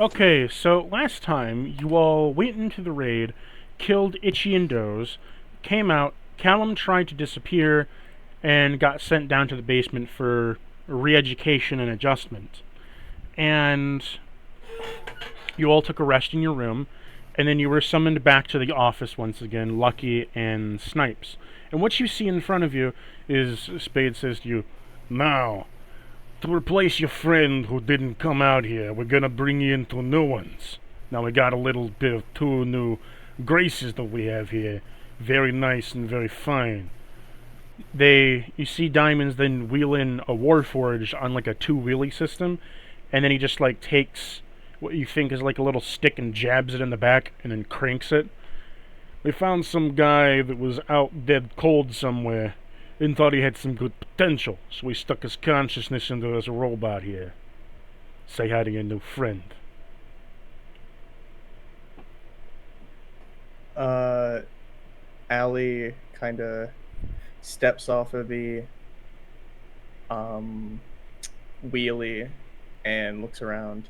Okay, so last time you all went into the raid, killed Itchy and Doze, came out, Callum tried to disappear, and got sent down to the basement for re-education and adjustment. And you all took a rest in your room, and then you were summoned back to the office once again, Lucky and Snipes. And what you see in front of you is Spade says to you, "Now, to replace your friend who didn't come out here, we're gonna bring you into new ones. Now we got a little bit of two new graces that we have here. Very nice and very fine. You see Diamonds then wheel in a Warforge on like a two-wheelie system, and then he just like takes what you think is like a little stick and jabs it in the back and then cranks it. We found some guy that was out dead cold somewhere and thought he had some good potential, so we stuck his consciousness into his robot here. Say hi to your new friend." Uh, Allie kind of steps off of the um, wheelie and looks around.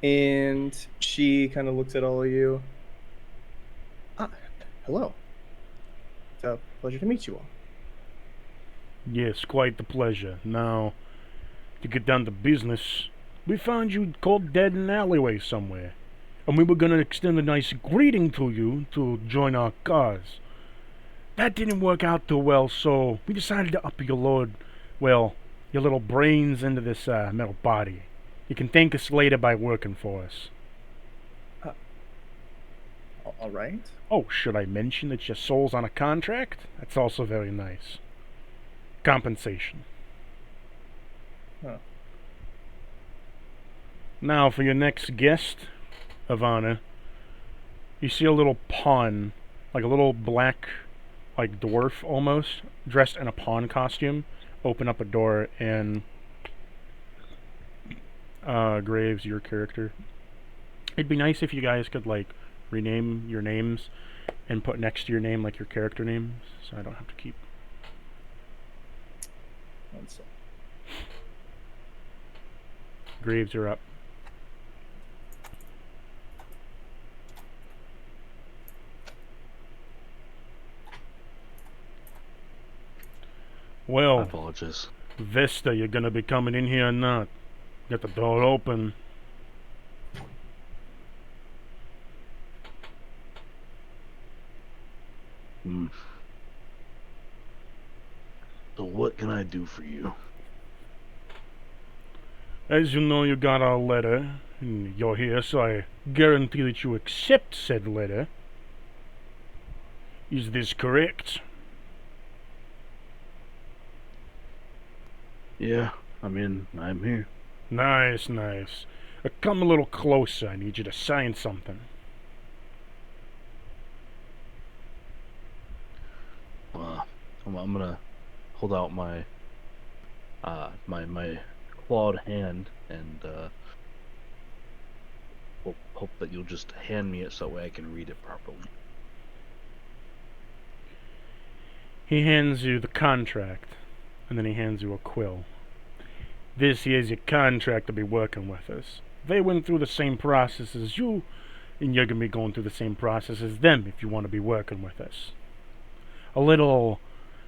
And she kind of looks at all of you. Ah, hello. It's a pleasure to meet you all. "Yes, quite the pleasure. Now, to get down to business, we found you cold dead in an alleyway somewhere, and we were gonna extend a nice greeting to you to join our cause. That didn't work out too well, so we decided to up your little brains into this metal body. You can thank us later by working for us." Uh, all right. "Oh, should I mention that your soul's on a contract? That's also very nice. Compensation. Huh. Now, for your next guest of honor, you see a little pawn, like a little black, like dwarf almost, dressed in a pawn costume, open up a door, and Graves, your character. It'd be nice if you guys could, like, rename your names and put next to your name, like, your character names, so I don't have to keep. One sec. Graves, you're up. My Well, apologies. Vesta, you're gonna be coming in here or not? Get the door open. Hmm. So what can I do for you? As you know, you got our letter, and you're here, so I guarantee that you accept said letter. Is this correct? Yeah, I'm here. Nice, nice. Come a little closer. I need you to sign something. Uh, I'm gonna hold out my my clawed hand and hope that you'll just hand me it so that way I can read it properly. He hands you the contract, and then he hands you a quill. This here's your contract to be working with us. They went through the same process as you, and you're gonna be going through the same process as them if you want to be working with us. A little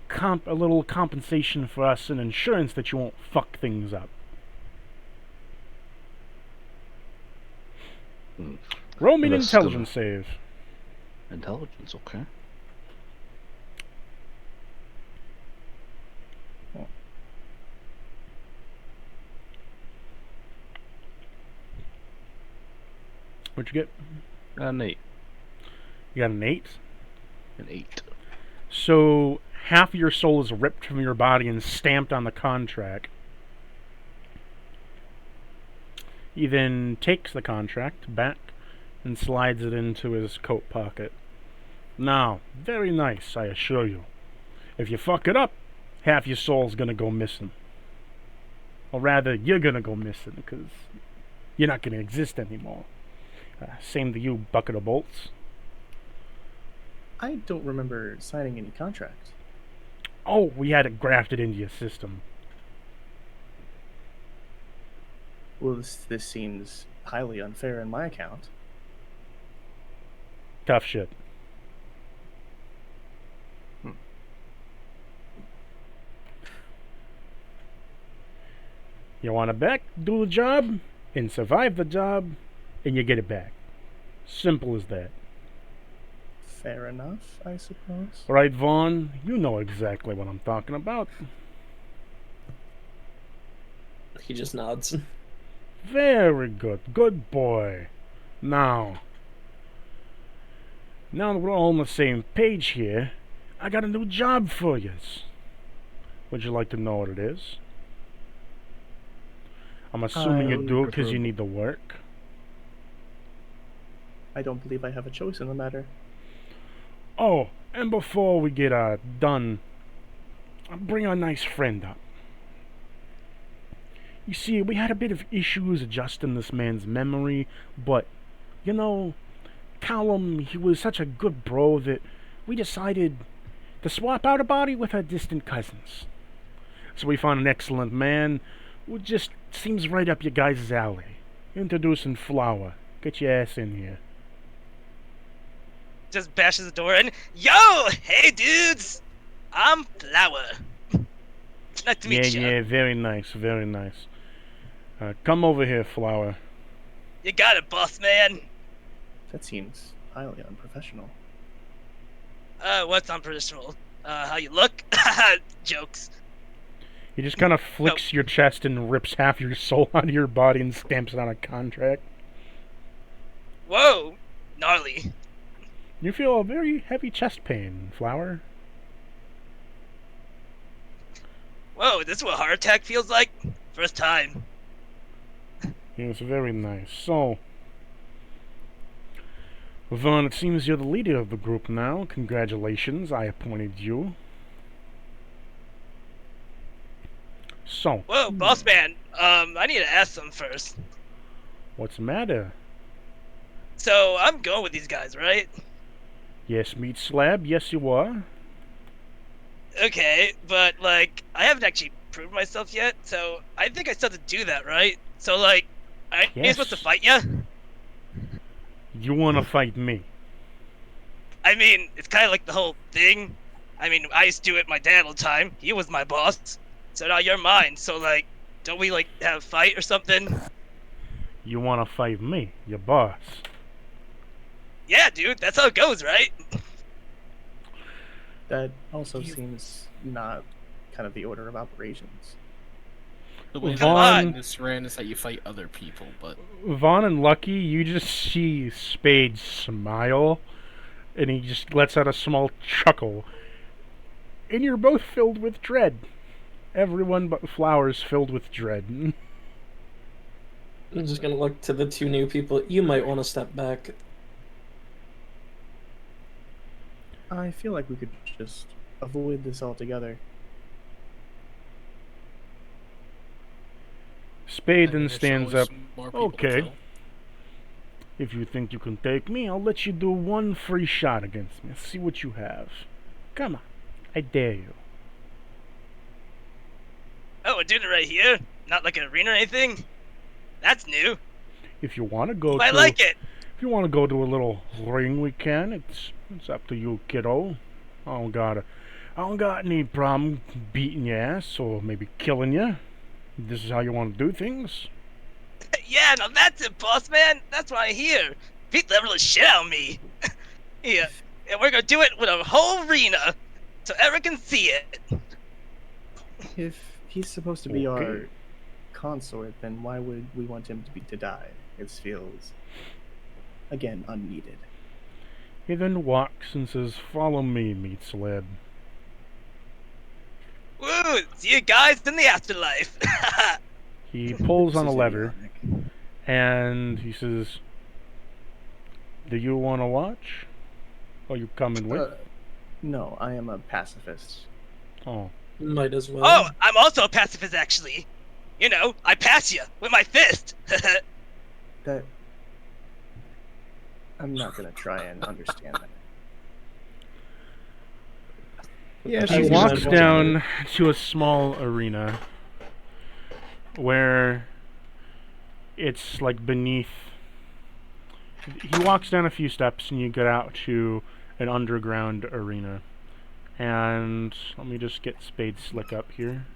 compensation for us and insurance that you won't fuck things up. Hmm. Roll me And an that's gonna intelligence save. intelligence, okay? What'd you get? An 8. You got an 8? An 8. So half of your soul is ripped from your body and stamped on the contract. He then takes the contract back and slides it into his coat pocket. Now, very nice, I assure you. If you fuck it up, half your soul's gonna go missing. Or rather, you're gonna go missing, because you're not gonna exist anymore. Same to you, bucket of bolts. I don't remember signing any contract. Oh, we had it grafted into your system. Well, this seems highly unfair in my account. Tough shit. You want it back, do the job, and survive the job, and you get it back. Simple as that. Fair enough, I suppose. Right, Vaughn? You know exactly what I'm talking about. He just nods. Very good. Good boy. Now that we're all on the same page here, I got a new job for you. Would you like to know what it is? I'm assuming you do because you need the work. I don't believe I have a choice in the matter. Oh, and before we get done, I'll bring a nice friend up. You see, we had a bit of issues adjusting this man's memory, but, you know, Callum, he was such a good bro that we decided to swap out a body with our distant cousins. So we found an excellent man who just seems right up your guys' alley. Introducing Flower. Get your ass in here. Just bashes the door in. Yo! Hey, dudes! I'm Flower. Nice to meet you. Yeah, very nice, very nice. Come over here, Flower. You got it, boss man. That seems highly unprofessional. What's unprofessional? How you look? Jokes. He just kind of flicks your chest and rips half your soul out of your body and stamps it on a contract. Whoa! Gnarly. You feel a very heavy chest pain, Flower. Whoa, this is what a heart attack feels like? First time. Yes, very nice. So, Vaughn, it seems you're the leader of the group now. Congratulations, I appointed you. So. Whoa, boss man. I need to ask something first. What's the matter? So, I'm going with these guys, right? Yes, Meat Slab, yes you are. Okay, but, like, I haven't actually proved myself yet, so I think I still have to do that, right? So, like, I ain't supposed to fight ya? You wanna fight me? I mean, it's kind of like the whole thing. I mean, I used to do it my dad all the time. He was my boss. So now you're mine. So, like, don't we, like, have a fight or something? You wanna fight me, your boss? Yeah, dude, that's how it goes, right? That also seems not kind of the order of operations. The way Vaughn, this ran is that you fight other people, but Vaughn and Lucky, you just see Spade smile, and he just lets out a small chuckle. And you're both filled with dread. Everyone but Flower's filled with dread. I'm just gonna look to the two new people. You might want to step back. I feel like we could just avoid this altogether. Spade I mean, then there's stands up. always more people to Okay. kill. If you think you can take me, I'll let you do one free shot against me. See what you have. Come on. I dare you. Oh, we're doing it right here? Not like an arena or anything? That's new. If you want to go I like it. If you want to go to a little ring, we can. It's up to you, kiddo. I don't got any problem beating your ass or maybe killing you. This is how you want to do things. Yeah, now that's it, boss man. That's what I hear. Beat the little shit out of me. Yeah, and we're gonna do it with a whole arena, so everyone can see it. If he's supposed to be our Okay. consort, then why would we want him to die? It feels, again, unneeded. He then walks and says, "Follow me, Meat Slab." Woo! See you guys in the afterlife. He pulls on a This is lever idiotic. and he says, "Do you want to watch? Are you coming with?" No, I am a pacifist. Oh. Might as well. Oh, I'm also a pacifist, actually. You know, I pass you with my fist. That I'm not gonna try and understand that. Yeah, He she's walks not- down to a small arena where It's like beneath. He walks down a few steps, and you get out to an underground arena. And let me just get Spade Slick up here.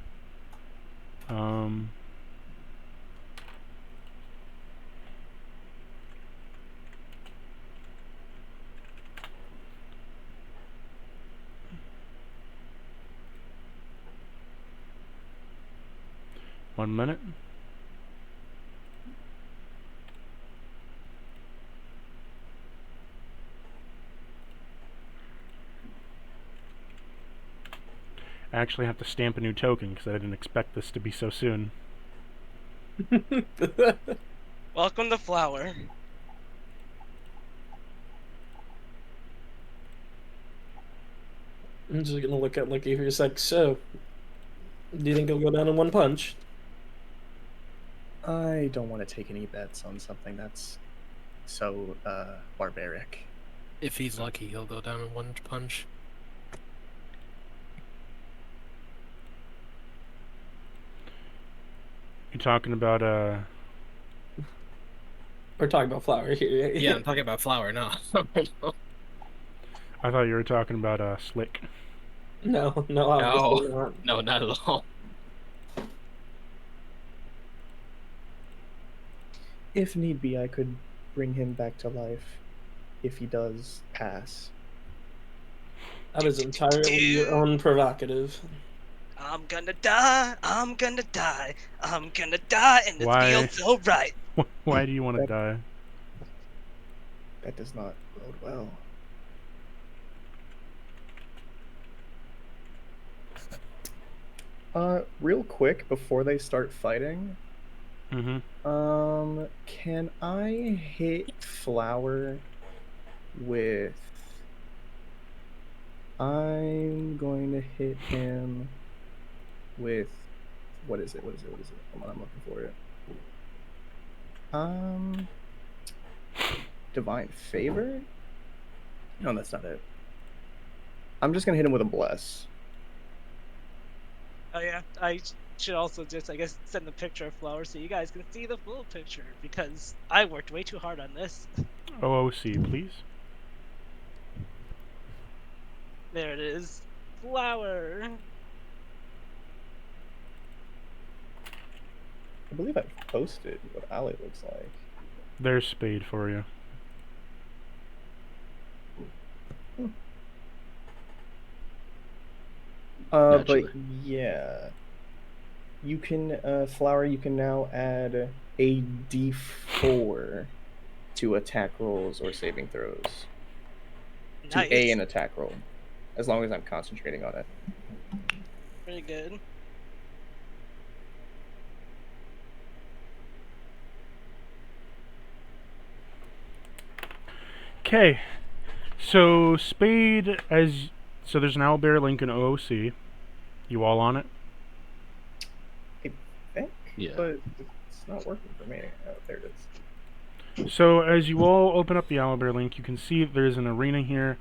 1 minute. I actually have to stamp a new token because I didn't expect this to be so soon. Welcome to Flower. I'm just gonna look at Licky for a sec. So, do you think he'll go down in one punch? I don't want to take any bets on something that's so barbaric. If he's lucky, he'll go down in one punch. You're talking about We're talking about Flower here. Yeah, I'm talking about Flower now. I thought you were talking about Slick. No, obviously not. No, not at all. If need be, I could bring him back to life if he does pass. That is entirely your own prerogative. I'm gonna die, I'm gonna die, I'm gonna die, and it Why? feels so right. Why do you want to die? That does not bode well. Real quick before they start fighting, Mm-hmm. can I hit Flower with? I'm going to hit him with. What is it? Hold on, I'm looking for it. Divine Favor? No, that's not it. I'm just gonna hit him with a Bless. Oh yeah, I should also just, I guess, send a picture of Flower so you guys can see the full picture, because I worked way too hard on this. OOC, please. There it is. Flower. I believe I posted what Ali looks like. There's Spade for you. But Naturally. yeah, you can Flower. You can now add a D4 to attack rolls or saving throws. Nice. To A an attack roll, as long as I'm concentrating on it. Pretty good. Okay, so Spade so there's an owlbear link in OOC. You all on it? I think, Yeah. but it's not working for me. Oh, there it is. So as you all open up the owlbear link, you can see there's an arena here.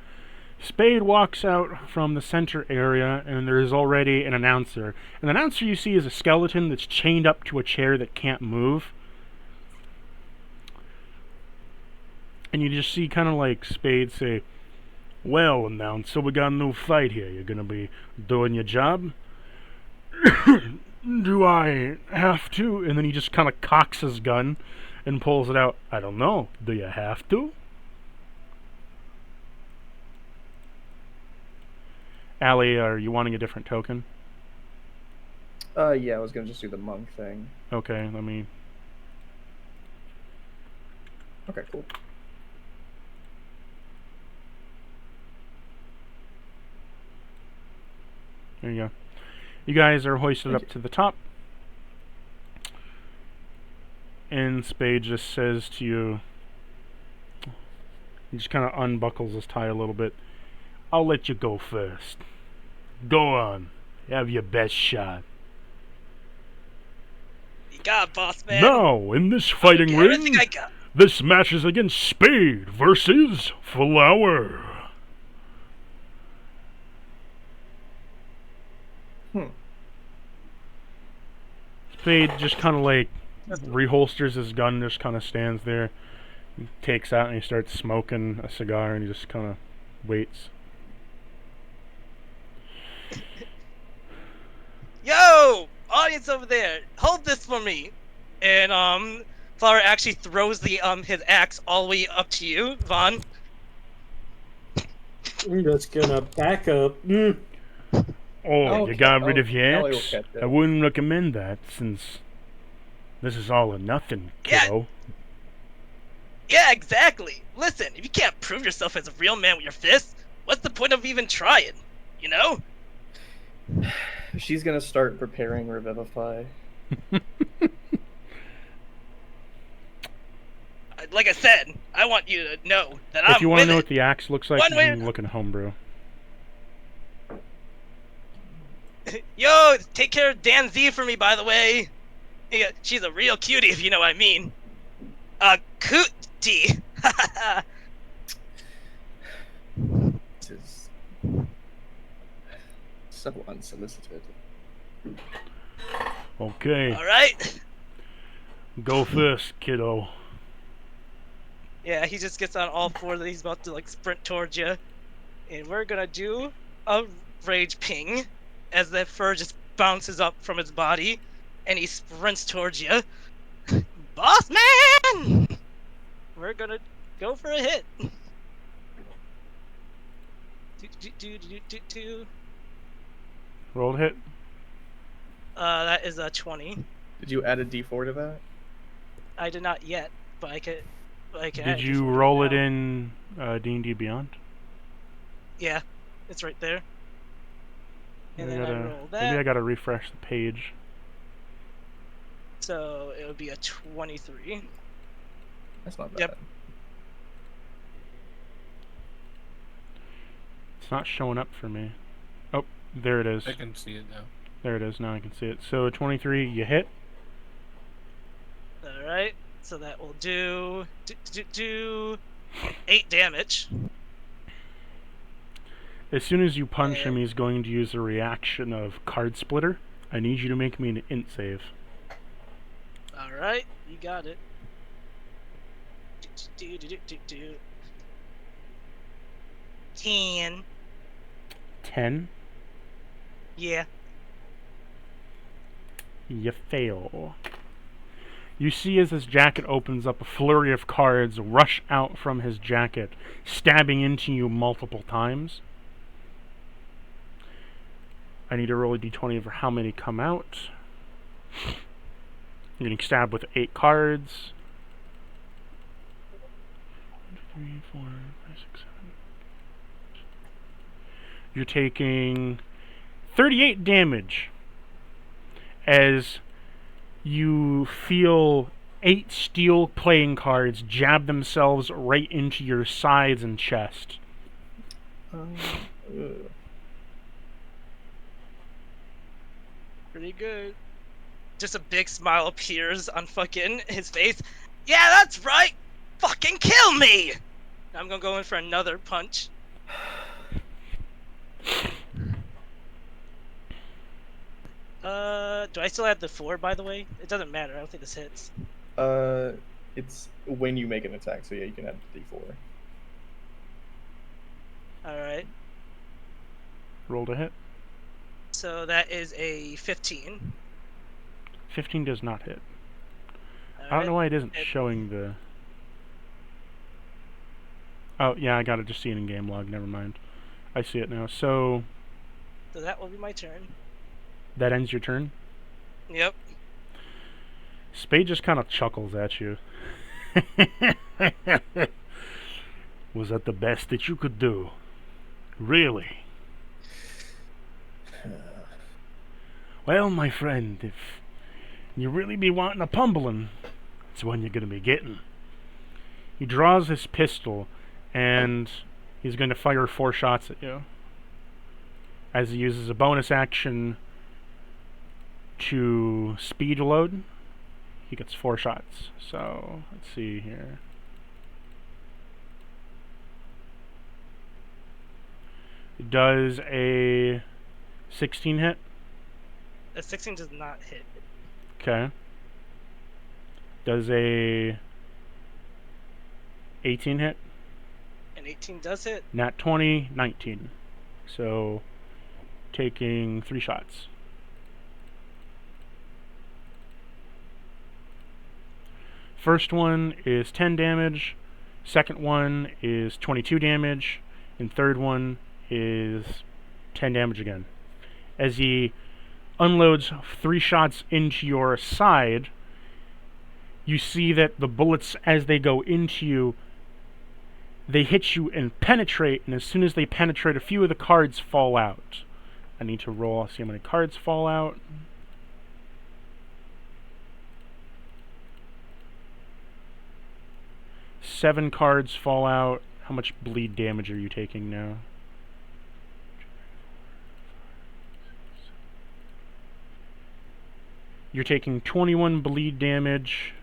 Spade walks out from the center area, and there is already an announcer. And the announcer you see is a skeleton that's chained up to a chair that can't move. And you just see kind of like Spade say, "Well, announcer, we got a new fight here. You're gonna be doing your job?" "Do I have to?" And then he just kind of cocks his gun and pulls it out. "I don't know. Do you have to?" Allie, are you wanting a different token? Yeah, I was gonna just do the monk thing. Okay, let me... Okay, cool. There you go. You guys are hoisted Thank up to the top. And Spade just says to you... He just kind of unbuckles his tie a little bit. "I'll let you go first. Go on. Have your best shot." You got it, boss man. Now, in this fighting Okay, ring, everything I got. this match is against Spade versus Flower. Spade just kind of like reholsters his gun and just kind of stands there. He takes out and he starts smoking a cigar and he just kind of waits. Yo, audience over there, hold this for me. And Flower actually throws the his axe all the way up to you, Vaughn. I'm just gonna back up. Oh, you got rid of your Ellie will axe? catch it. I wouldn't recommend that since this is all or nothing, kiddo. Yeah, exactly. Listen, if you can't prove yourself as a real man with your fists, what's the point of even trying? You know? She's gonna start preparing Revivify. Like I said, I want you to know that I'm If you want to with know it. what the axe looks like, One you way- can look in homebrew. Yo, take care of Dan Z for me, by the way. Yeah, she's a real cutie, if you know what I mean. Cootie. This is so unsolicited. Okay, All right. go first, kiddo. Yeah, he just gets on all fours and he's about to like sprint towards you, and we're gonna do a rage ping as that fur just bounces up from his body, and he sprints towards you. Boss man, we're gonna go for a hit. Do. Roll to hit. That is a 20. Did you add a D4 to that? I did not yet, but I could. Did you roll it in D&D Beyond? Yeah, it's right there. And Maybe then I gotta- roll that. Maybe I gotta refresh the page. So it would be a 23. That's not bad. Yep. It's not showing up for me. Oh, there it is. I can see it now. There it is. Now I can see it. So 23, you hit. All right. So that will do 8 damage. As soon as you punch him, And- he's going to use a reaction of Card Splitter. I need you to make me an int save. All right, you got it. 10. 10. Yeah. You fail. You see as his jacket opens up, a flurry of cards rush out from his jacket, stabbing into you multiple times. I need to roll a d20 for how many come out. You're getting stabbed with 8 cards. 1, 2, 3, 4, 5, 6, 7. You're taking 38 damage as you feel 8 steel playing cards jab themselves right into your sides and chest. Ugh. Pretty good. Just a big smile appears on fucking his face. Yeah, that's right! Fucking kill me! I'm gonna go in for another punch. Do I still have the 4, by the way? It doesn't matter. I don't think this hits. It's when you make an attack, so yeah, you can add D4. Alright. Roll to hit. So that is a 15. 15 does not hit. I don't Alright. know why it isn't It- showing the... Oh, yeah, I gotta just see it in game log. Never mind. I see it now. So, So that will be my turn. that ends your turn? Yep. Spade just kind of chuckles at you. Was that the best that you could do? Really? Well, my friend, if you really be wanting a pumbling, it's one you're going to be getting. He draws his pistol, and he's going to fire 4 shots at you. As he uses a bonus action to speed load, he gets 4 shots. So, let's see here. Does a 16 hit? A 16 does not hit. Okay. Does a 18 hit? An 18 does hit. Nat 20, 19. So, taking 3 shots. First one is 10 damage, second one is 22 damage, and third one is 10 damage again. As he unloads 3 shots into your side, you see that the bullets, as they go into you, they hit you and penetrate, and as soon as they penetrate, a few of the cards fall out. I need to roll, see how many cards fall out. Seven cards fall out. How much bleed damage are you taking now? You're taking 21 bleed damage,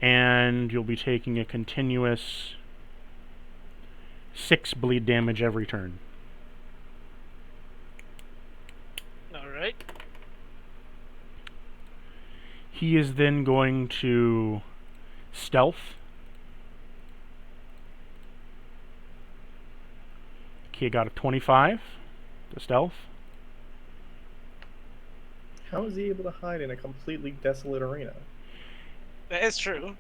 and you'll be taking a continuous 6 bleed damage every turn. Alright. He is then going to stealth. He got a 25 to stealth. How is he able to hide in a completely desolate arena? That is true.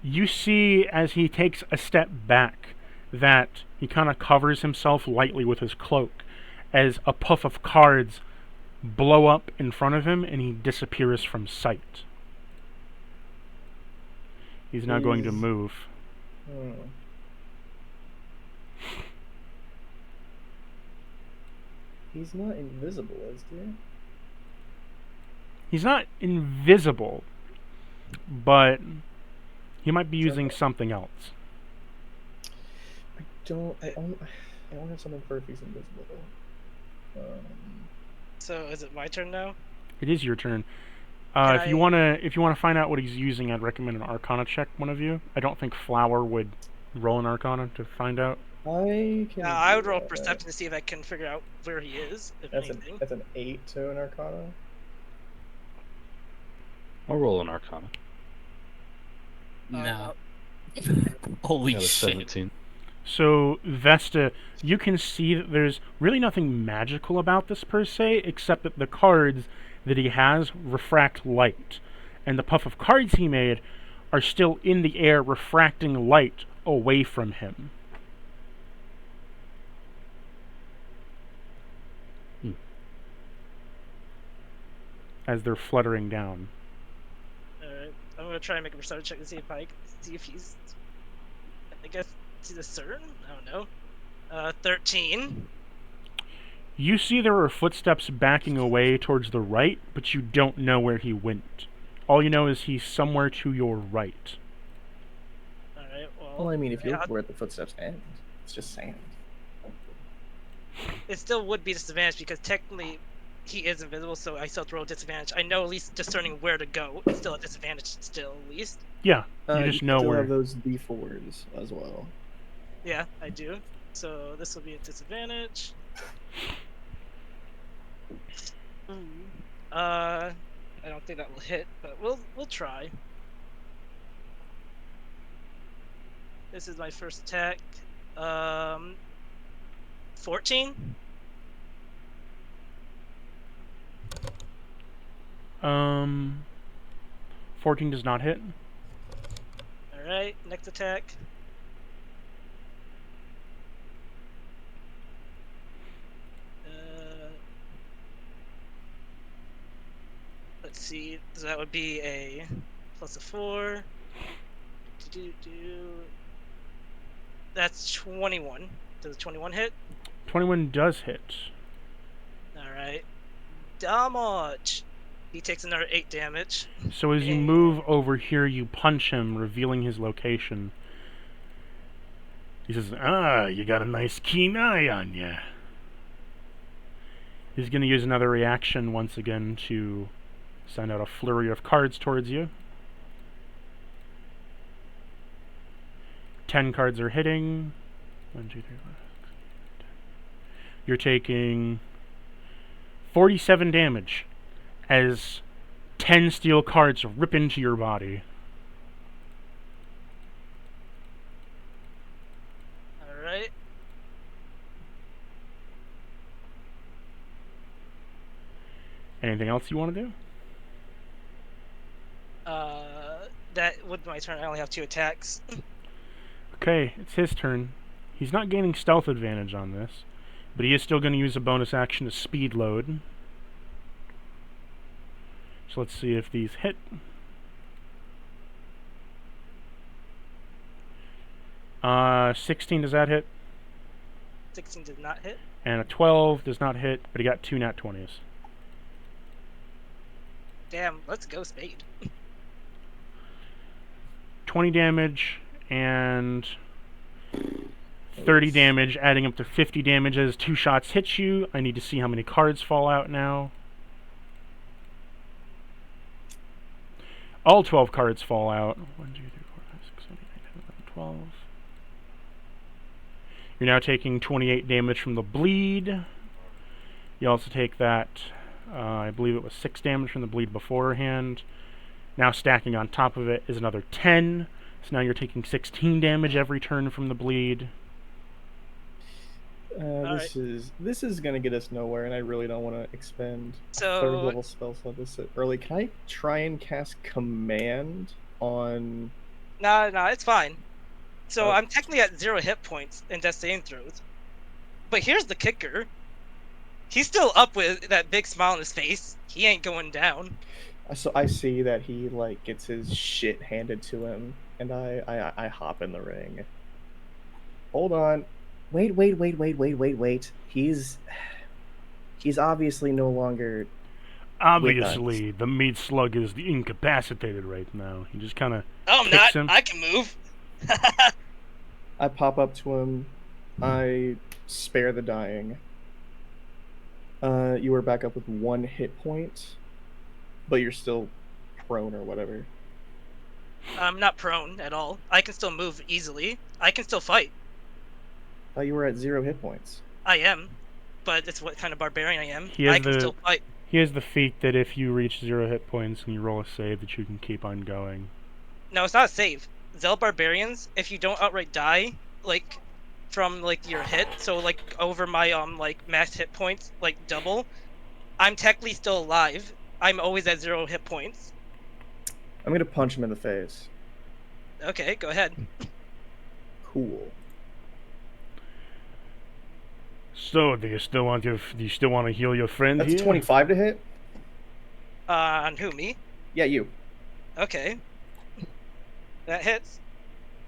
You see, as he takes a step back, that he kind of covers himself lightly with his cloak as a puff of cards blow up in front of him and he disappears from sight. He's now going to move. He's not invisible, is he? He's not invisible, but he might be using something else. I don't have something for if he's invisible. So is it my turn now? It is your turn. Can if you wanna find out what he's using, I'd recommend an Arcana check. One of you. I don't think Flower would roll an Arcana to find out. I can. I would do roll that. perception to see if I can figure out where he is, if That's anything. that's an 8 to an Arcana. I'll roll an Arcana. Nah. Holy Got a shit. 17. So, Vesta, you can see that there's really nothing magical about this per se, except that the cards that he has refract light. And the puff of cards he made are still in the air, refracting light away from him. As they're fluttering down. Alright. I'm gonna try and make a perception check to see if he's. I guess he's a certain? I don't know. 13. You see there are footsteps backing away towards the right, but you don't know where he went. All you know is he's somewhere to your right. Alright, well. Well, I mean, if you yeah, look where the footsteps end, it's just sand. it still would be disadvantage because technically he is invisible, so I still have to roll disadvantage. I know at least discerning where to go. It's still a disadvantage, still at least. Yeah, you just know still where. have those D4s as well. Yeah, I do. So this will be a disadvantage. I don't think that will hit, but we'll try. This is my first attack. 14. 14 does not hit. All right, next attack. Let's see. So that would be a plus a 4. That's 21. Does a 21 hit? 21 does hit. Alright. Damage! He takes another 8 damage. So as you move over here, you punch him, revealing his location. He says, you got a nice keen eye on ya. He's going to use another reaction once again to send out a flurry of cards towards you. 10 cards are hitting. 1, 2, 3, 4, 5, 6, 7, 10. You're taking 47 damage as 10 steel cards rip into your body. Anything else you want to do? That would be my turn. I only have 2 attacks. Okay, it's his turn. He's not gaining stealth advantage on this, but he is still going to use a bonus action to speed load. So let's see if these hit. Uh, 16, does that hit? 16 did not hit. And a 12 does not hit, but he got 2 nat 20s. Damn, let's go Spade. 20 damage and 30 damage, adding up to 50 damage as 2 shots hit you. I need to see how many cards fall out now. All 12 cards fall out. 1, 2, 3, 4, 5, 6, 7, 8, 9, 10, 11, 12. You're now taking 28 damage from the bleed. You also take that, I believe it was 6 damage from the bleed beforehand. Now stacking on top of it is another 10. So now you're taking 16 damage every turn from the bleed. This is gonna get us nowhere, and I really don't want to expend So- third level spell slot this early. Can I try and cast command on? No, it's fine. So Oh. I'm technically at 0 hit points in death saving throws. But here's the kicker. He's still up with that big smile on his face. He ain't going down. So I see that he like gets his shit handed to him, and I hop in the ring. Hold on, wait. He's obviously no longer. Obviously, the meat slug is incapacitated right now. He just kind of Oh, I'm kicks not. him. I can move. I pop up to him. I spare the dying. You are back up with 1 hit point, but you're still prone or whatever. I'm not prone at all. I can still move easily. I can still fight. You were at 0 hit points. I am. But it's what kind of barbarian I am. He has I can the- still fight. He has the feat that if you reach 0 hit points and you roll a save, that you can keep on going. No, it's not a save. Zealot barbarians, if you don't outright die, like from like your hit, so like over my like max hit points, like double, I'm technically still alive. I'm always at 0 hit points. I'm gonna punch him in the face. Okay, go ahead. Cool. So, do you still want to heal your friend That's here? 25 to hit. On who, me? Yeah, you. Okay. That hits.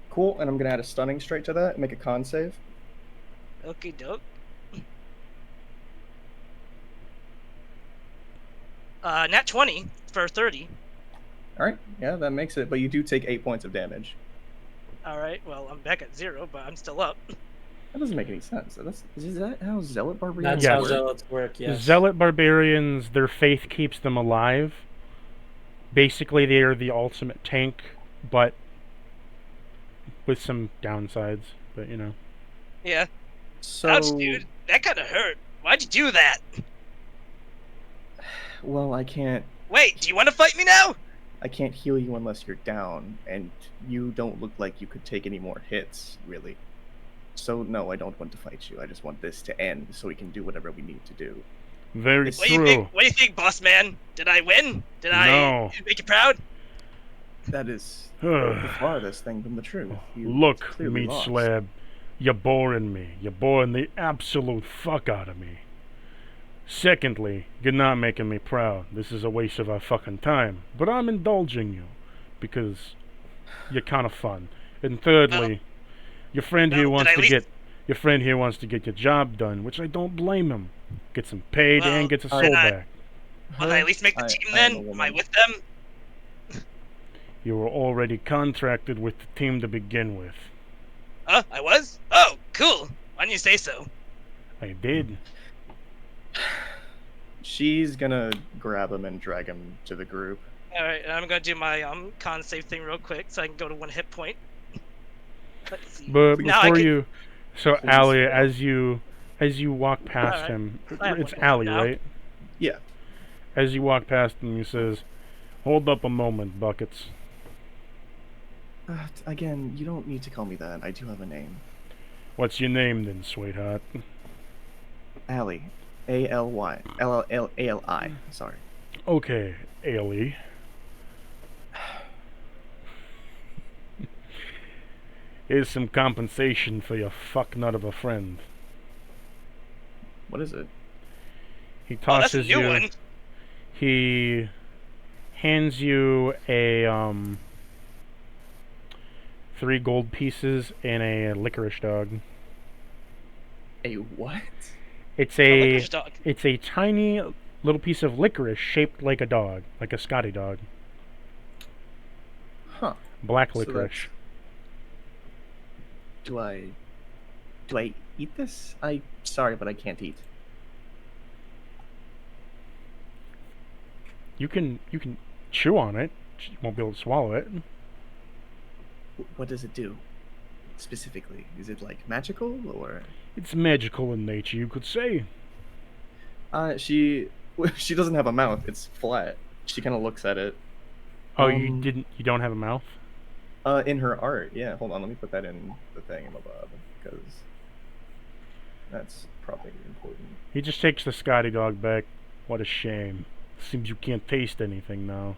Cool, and I'm gonna add a stunning straight to that and make a con save. Okie doke. Nat 20 for 30. Alright, yeah, that makes it, but you do take 8 points of damage. Alright, well, I'm back at 0, but I'm still up. That doesn't make any sense. Is that how Zealot Barbarians That's Yes. how work? zealots work, yes. Zealot barbarians, their faith keeps them alive. Basically, they are the ultimate tank, but with some downsides. But, you know. Yeah. So, Ouch, dude. That kinda hurt. Why'd you do that? well, I can't Wait, do you want to fight me now? heal you unless you're down, and you don't look like you could take any more hits, really. So no, I don't want to fight you. I just want this to end so we can do whatever we need to do. Very What What do you true. think? What do you think, boss man? Did I win? Did No. I make you proud? That is the farthest thing from the truth. You Look, clearly meat lost. slab, you're boring me. You're boring the absolute fuck out of me. Secondly, you're not making me proud. This is a waste of our fucking time. But I'm indulging you because you're kind of fun. And thirdly, your friend here Well, wants did I to least- get your job done, which I don't blame him. Gets him paid Well, and gets a soul did I- back. Will I at least make the I- team I am then? a Am I woman. with them? You were already contracted with the team to begin with. I was? Oh, cool. Why didn't you say so? I did. She's gonna grab him and drag him to the group. Alright, I'm gonna do my con save thing real quick so I can go to 1 hit point. Let's see. But Now I before can- you, so Please. Allie, as you walk past Alright. him, I have it's one Allie, now. right? Yeah. As you walk past him, he says, "Hold up a moment, buckets. Again, you don't need to call me that. I do have a name. What's your name then, sweetheart?" Allie. A-L-Y. A-L-I. Sorry. Okay, Ailey. Here's some compensation for your fucknut of a friend. What is it? He Oh, that's a tosses new you. one. He hands you a 3 gold pieces and a licorice dog. A what? It's A a licorice dog. it's a tiny little piece of licorice shaped like a dog, like a Scotty dog. Huh. Black So licorice. Do I eat this? Sorry, but I can't eat. You can chew on it. You won't be able to swallow it. What does it do? Specifically, is it like magical or? It's magical in nature, you could say. She she doesn't have a mouth. It's flat. She kind of looks at it. Oh, you don't have a mouth? In her art, yeah. Hold on, let me put that in the thingamabob because that's probably important. He just takes the Scotty dog back. What a shame. Seems you can't taste anything now.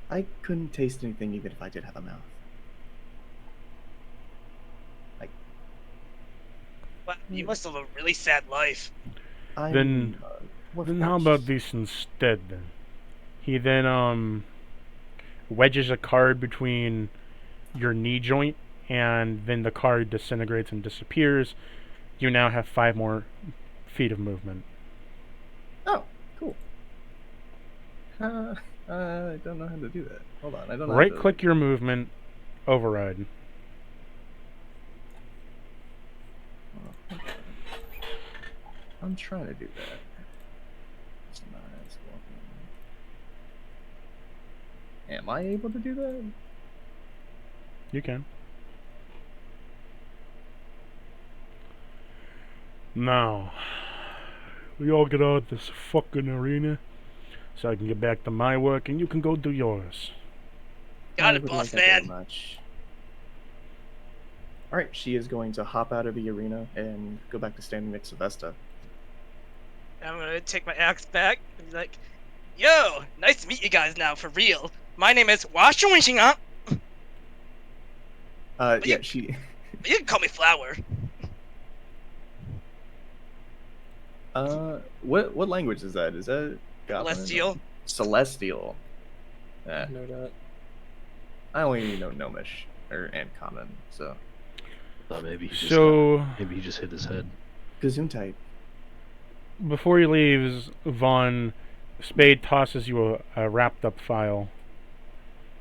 I couldn't taste anything even if I did have a mouth. Wow, you must have a really sad life. Then how about this instead then? He then wedges a card between your knee joint, and then the card disintegrates and disappears. You now have 5 more feet of movement. Oh, cool. I don't know how to do that. Hold on, I don't know. Right click your movement, override. Oh, okay. I'm trying to do that. It's nice walking. Am I able to do that? You can. Now, we all get out of this fucking arena so I can get back to my work and you can go do yours. Got I it, would boss like that very man. much. Alright, she is going to hop out of the arena and go back to standing next to Vesta. I'm gonna take my axe back and be like, yo, nice to meet you guys now, for real. My name is Washington. Yeah, she... You can call me Flower. What language is that? Is that Goblin? Celestial. Celestial. I know that. I only know Gnomish and Common, so Thought maybe he just maybe he just hit his head. Gesundheit. Before he leaves, Von Spade tosses you a wrapped up file.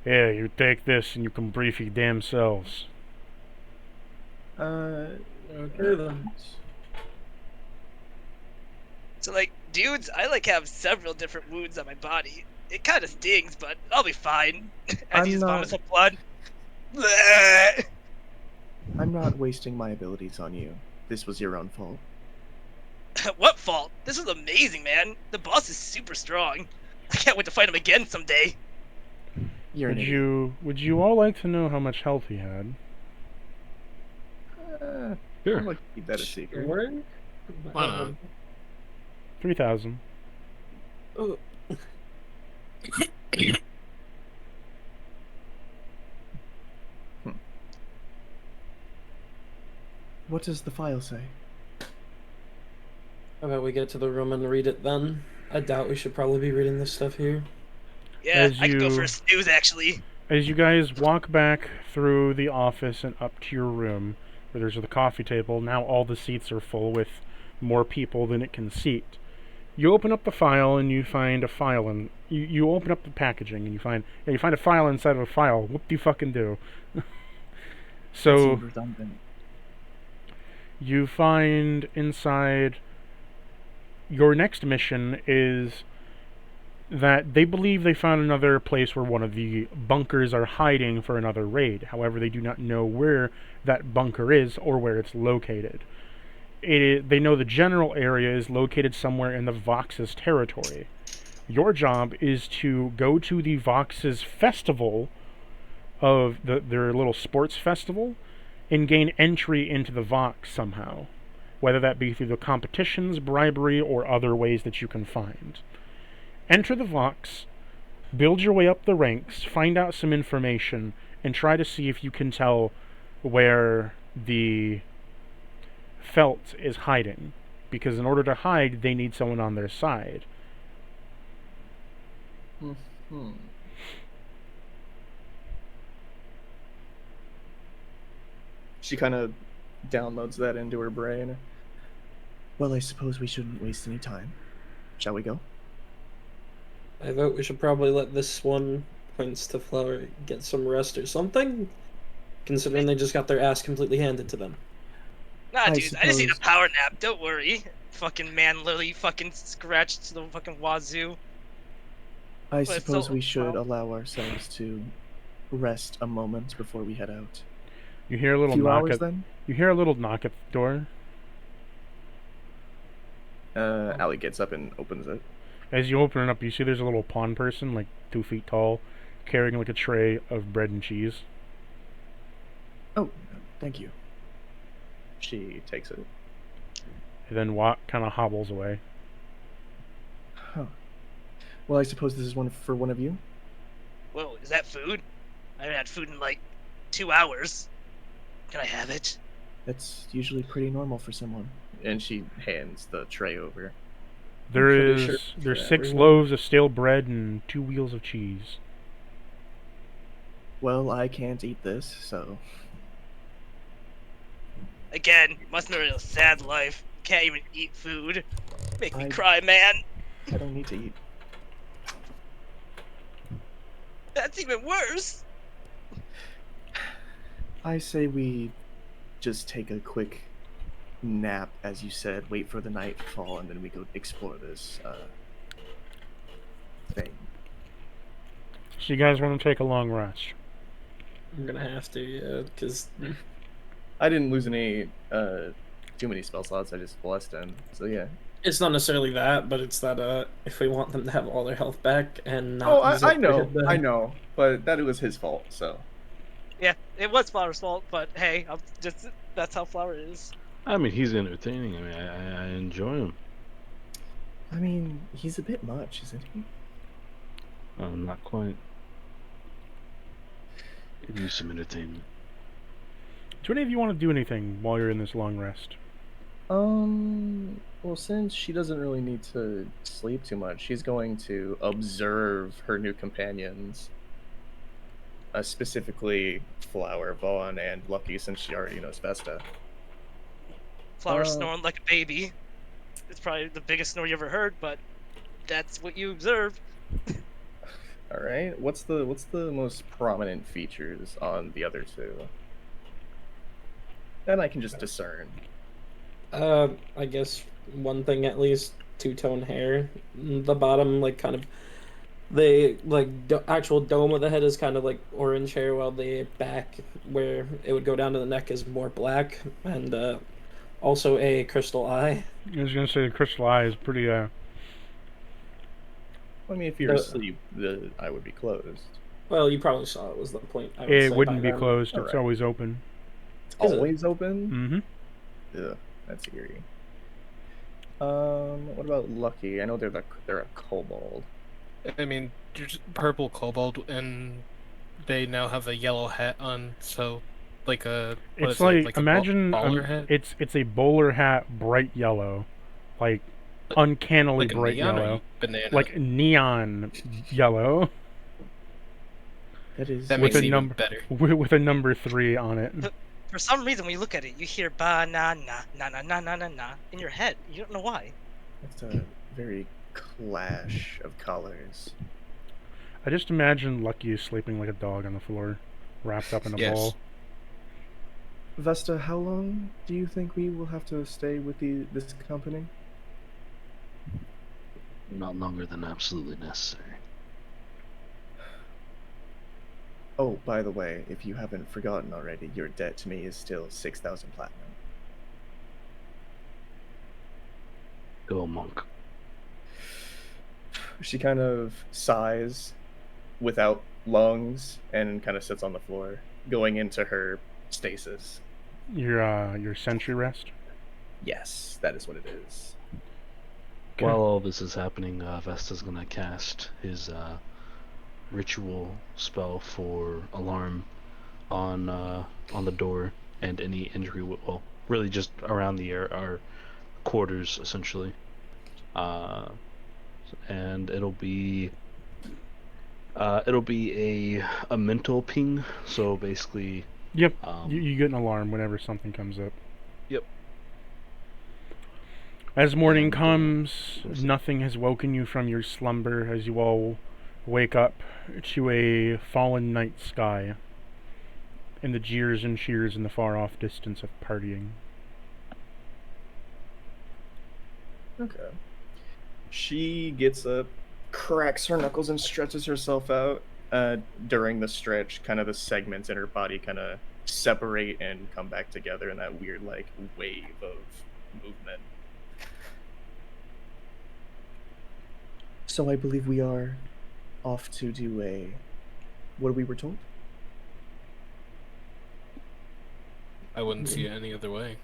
Yeah, you take this and you can brief your damn selves. Okay then. So like, dudes, I like have several different wounds on my body. It kind of stings, but I'll be fine. As he just vomits up blood. Bleh. I'm not wasting my abilities on you. This was your own fault. What fault? This was amazing, man. The boss is super strong. I can't wait to fight him again someday. You're an idiot. Would you all like to know how much health he had? Sure. I'd like to keep that a secret. Sure. Why not? 3,000. Oh, What does the file say? how about we get to the room and read it then? I doubt we should probably be reading this stuff here. Yeah, As I could go you- for a snooze, actually. As you guys walk back through the office and up to your room, where there's the coffee table, now all the seats are full with more people than it can seat. You open up the file and you find a file, and you open up the packaging and you find a file inside of a file. What do you fucking do? That So seems redundant. you find inside your next mission is that they believe they found another place where one of the bunkers are hiding for another raid. However, they do not know where that bunker is or where it's located. They know the general area is located somewhere in the Vox's territory. Your job is to go to the Vox's festival of their little sports festival and gain entry into the Vox somehow, whether that be through the competitions, bribery, or other ways that you can find. Enter the Vox, build your way up the ranks, find out some information, and try to see if you can tell where the Felt is hiding. Because in order to hide, they need someone on their side. Hmm. She kind of downloads that into her brain. Well, I suppose we shouldn't waste any time. Shall we go? I vote we should probably let this one, points to Flower, get some rest or something, considering they just got their ass completely handed to them. Nah, I dude, I just need a suppose- power nap. Don't worry. Fucking man, literally fucking scratched to the fucking wazoo. I it's suppose so- we should allow ourselves to rest a moment before we head out. You hear a little Few knock hours at then? you hear a little knock at the door. Allie gets up and opens it. As you open it up, you see there's a little pawn person, like 2 feet tall, carrying like a tray of bread and cheese. Oh, thank you. She takes it. And then kind of hobbles away. Huh. Well, I suppose this is one for one of you. Whoa, is that food? I haven't had food in like 2 hours. Can I have it? That's usually pretty normal for someone. And she hands the tray over. There's sure there's for 6 everyone. loaves of stale bread and 2 wheels of cheese. Well, I can't eat this, so Again, must be a sad life. Can't even eat food. Make me I- cry, man. I don't need to eat. That's even worse. I say we just take a quick nap, as you said, wait for the nightfall, and then we go explore this thing. So you guys want to take a long rest? I'm gonna have to, yeah, because I didn't lose any too many spell slots. I just blessed in. So yeah. it's not necessarily that, but it's that if we want them to have all their health back and not Oh, use up I their know, hit die. I know, but that was his fault. So Yeah, it was Flower's fault, but hey, that's how Flower is. I mean, he's entertaining. I mean, I enjoy him. I mean, he's a bit much, isn't he? Not quite. Could use some entertainment. Do any of you want to do anything while you're in this long rest? Well, since she doesn't really need to sleep too much, she's going to observe her new companions. Specifically, Flower, Vaughn, and Lucky, since she already knows Vesta. Flower snoring like a baby. It's probably the biggest snore you ever heard, but that's what you observed. All right. What's the most prominent features on the other two? And I can just discern. I guess one thing at least, two-tone hair. The bottom, like, kind of, the actual dome of the head is kind of like orange hair, while the back, where it would go down to the neck, is more black, and also a crystal eye. I was gonna say the crystal eye is pretty. I mean, if you're Uh, asleep, the eye would be closed. Well, you probably saw it was the point. I would It say wouldn't by be then. closed. It's Alright. always open. It's Is it? always open. Mm-hmm. Ugh, that's eerie. What about Lucky? I know they're a kobold. I mean, there's purple kobold, and they now have a yellow hat on, so like a what It's is it, like a imagine bowler hat? it's a bowler hat, bright yellow, like uncannily Like a bright neon or yellow, banana. like neon yellow That is. that with makes a it even number- better. with a number 3 on it. For some reason, when you look at it, you hear ba na na na na na na na na in your head. You don't know why. That's a very clash of colors. I just imagine Lucky is sleeping like a dog on the floor, wrapped up in a Yes. ball. Vesta, how long do you think we will have to stay with this company? Not longer than absolutely necessary. Oh, by the way, if you haven't forgotten already, your debt to me is still 6,000 platinum. Go, monk. She kind of sighs without lungs and kind of sits on the floor, going into her stasis. Your sentry rest. Yes, that is what it is. While all this is happening, Vesta's gonna cast his ritual spell for alarm on the door and any entry. Well, really just around the our quarters essentially. And it'll be a mental ping. So basically, Yep. You get an alarm whenever something comes up. Yep. As morning comes, nothing has woken you from your slumber as you all wake up to a fallen night sky and the jeers and cheers in the far-off distance of partying. Okay. She gets up, cracks her knuckles, and stretches herself out. During the stretch, kind of the segments in her body kind of separate and come back together in that weird, like, wave of movement. So I believe we are off to do what we were told? I wouldn't see it any other way.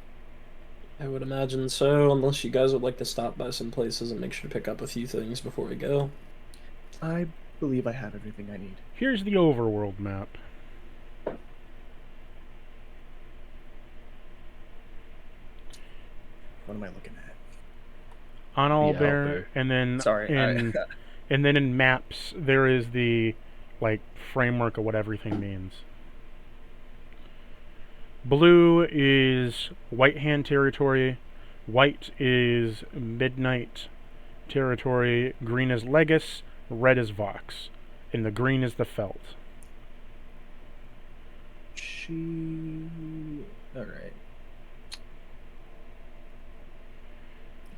I would imagine so, unless you guys would like to stop by some places and make sure to pick up a few things before we go. I believe I have everything I need. Here's the overworld map. What am I looking at? On all Yeah, there, and then Sorry, and then in maps there is the like framework of what everything means. Blue is White Hand territory, white is Midnight territory, green is Legis, red is Vox, and the green is the Felt. Alright.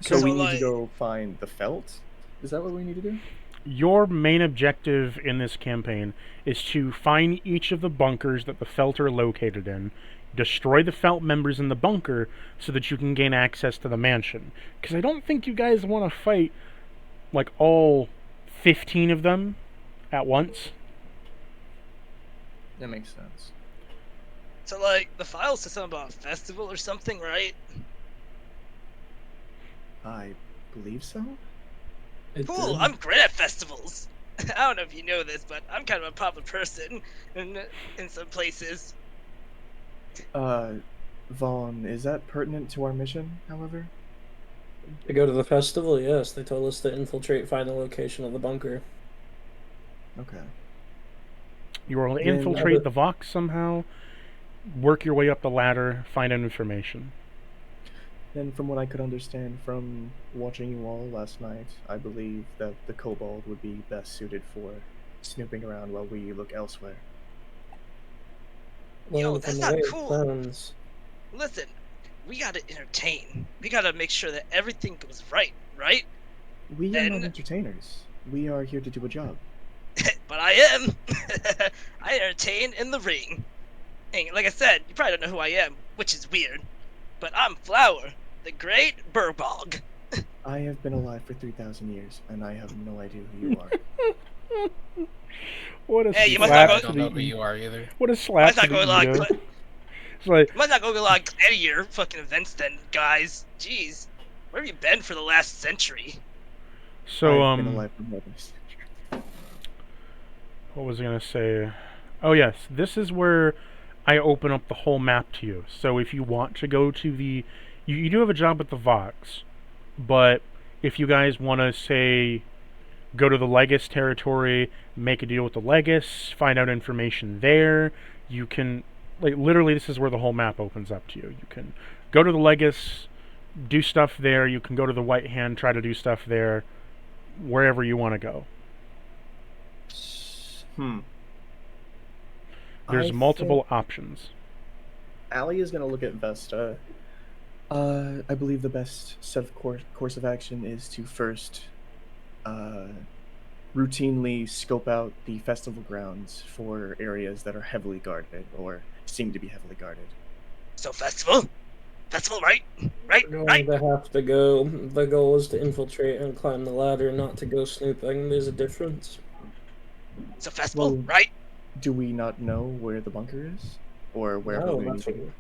So, So we need like- to go find the Felt? Is that what we need to do? Your main objective in this campaign is to find each of the bunkers that the Felt are located in, destroy the Felt members in the bunker so that you can gain access to the mansion. Because I don't think you guys want to fight, like, all 15 of them at once. That makes sense. So, like, the file says something about a festival or something, right? I believe so? It Cool, did. I'm great at festivals. I don't know if you know this, but I'm kind of a popular person in some places. Vaughn, is that pertinent to our mission, however? To go to the festival, yes. They told us to infiltrate, find the location of the bunker. Okay. You will Then infiltrate other- the Vox somehow, work your way up the ladder, find out information. Then from what I could understand from watching you all last night, I believe that the kobold would be best suited for snooping around while we look elsewhere. Yo, Well, that's from the not way it cool. sounds, Listen, we gotta entertain. We gotta make sure that everything goes right, right? We are not Then- entertainers. We are here to do a job. But I am. I entertain in the ring. And like I said, you probably don't know who I am, which is weird. But I'm Flower, the Great Burbog. I have been alive for 3,000 years, and I have no idea who you are. What a Hey, you must slap not I to don't the know who you are either. What a slap Might to not the go like, ego. It's like, might not go like any of your fucking events then, guys. Jeez, where have you been for the last century? so I've been alive for more than a century. what was I gonna say? Oh yes, this is where I open up the whole map to you. So if you want to go to the, you do have a job with the Vox, but if you guys want to say go to the Legis territory, make a deal with the Legis, find out information there, you can, like, literally this is where the whole map opens up to you. You can go to the Legis, do stuff there. You can go to the White Hand, try to do stuff there, wherever you want to go. There's I multiple think options. Allie is going to look at Vesta. I believe the best set of course of action is to first routinely scope out the festival grounds for areas that are heavily guarded or seem to be heavily guarded. So festival, right, right, we're right. going to have to go. The goal is to infiltrate and climb the ladder, not to go snooping. There's a difference. So festival, Well, right. Do we not know where the bunker is? Or wherever No, we need to go?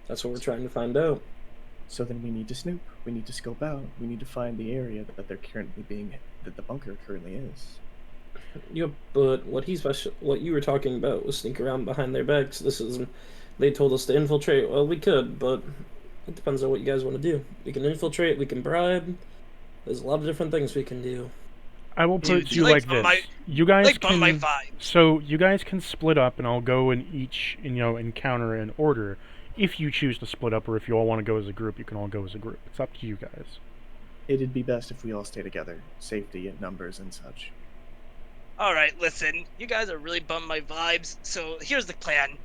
that's what we're trying to find out. So then we need to snoop. We need to scope out. We need to find the area that that the bunker currently is. Yep, but what you were talking about was sneak around behind their backs. They told us to infiltrate. Well, we could, but it depends on what you guys want to do. We can infiltrate, we can bribe. There's a lot of different things we can do. I will put it Dude, to you you like like bum this. my- You guys Like bum can my vibes. so you guys can split up, and I'll go in each encounter in order. If you choose to split up, or if you all want to go as a group, you can all go as a group. It's up to you guys. It'd be best if we all stay together. Safety and numbers and such. Alright, listen. You guys are really bumming my vibes, so here's the plan.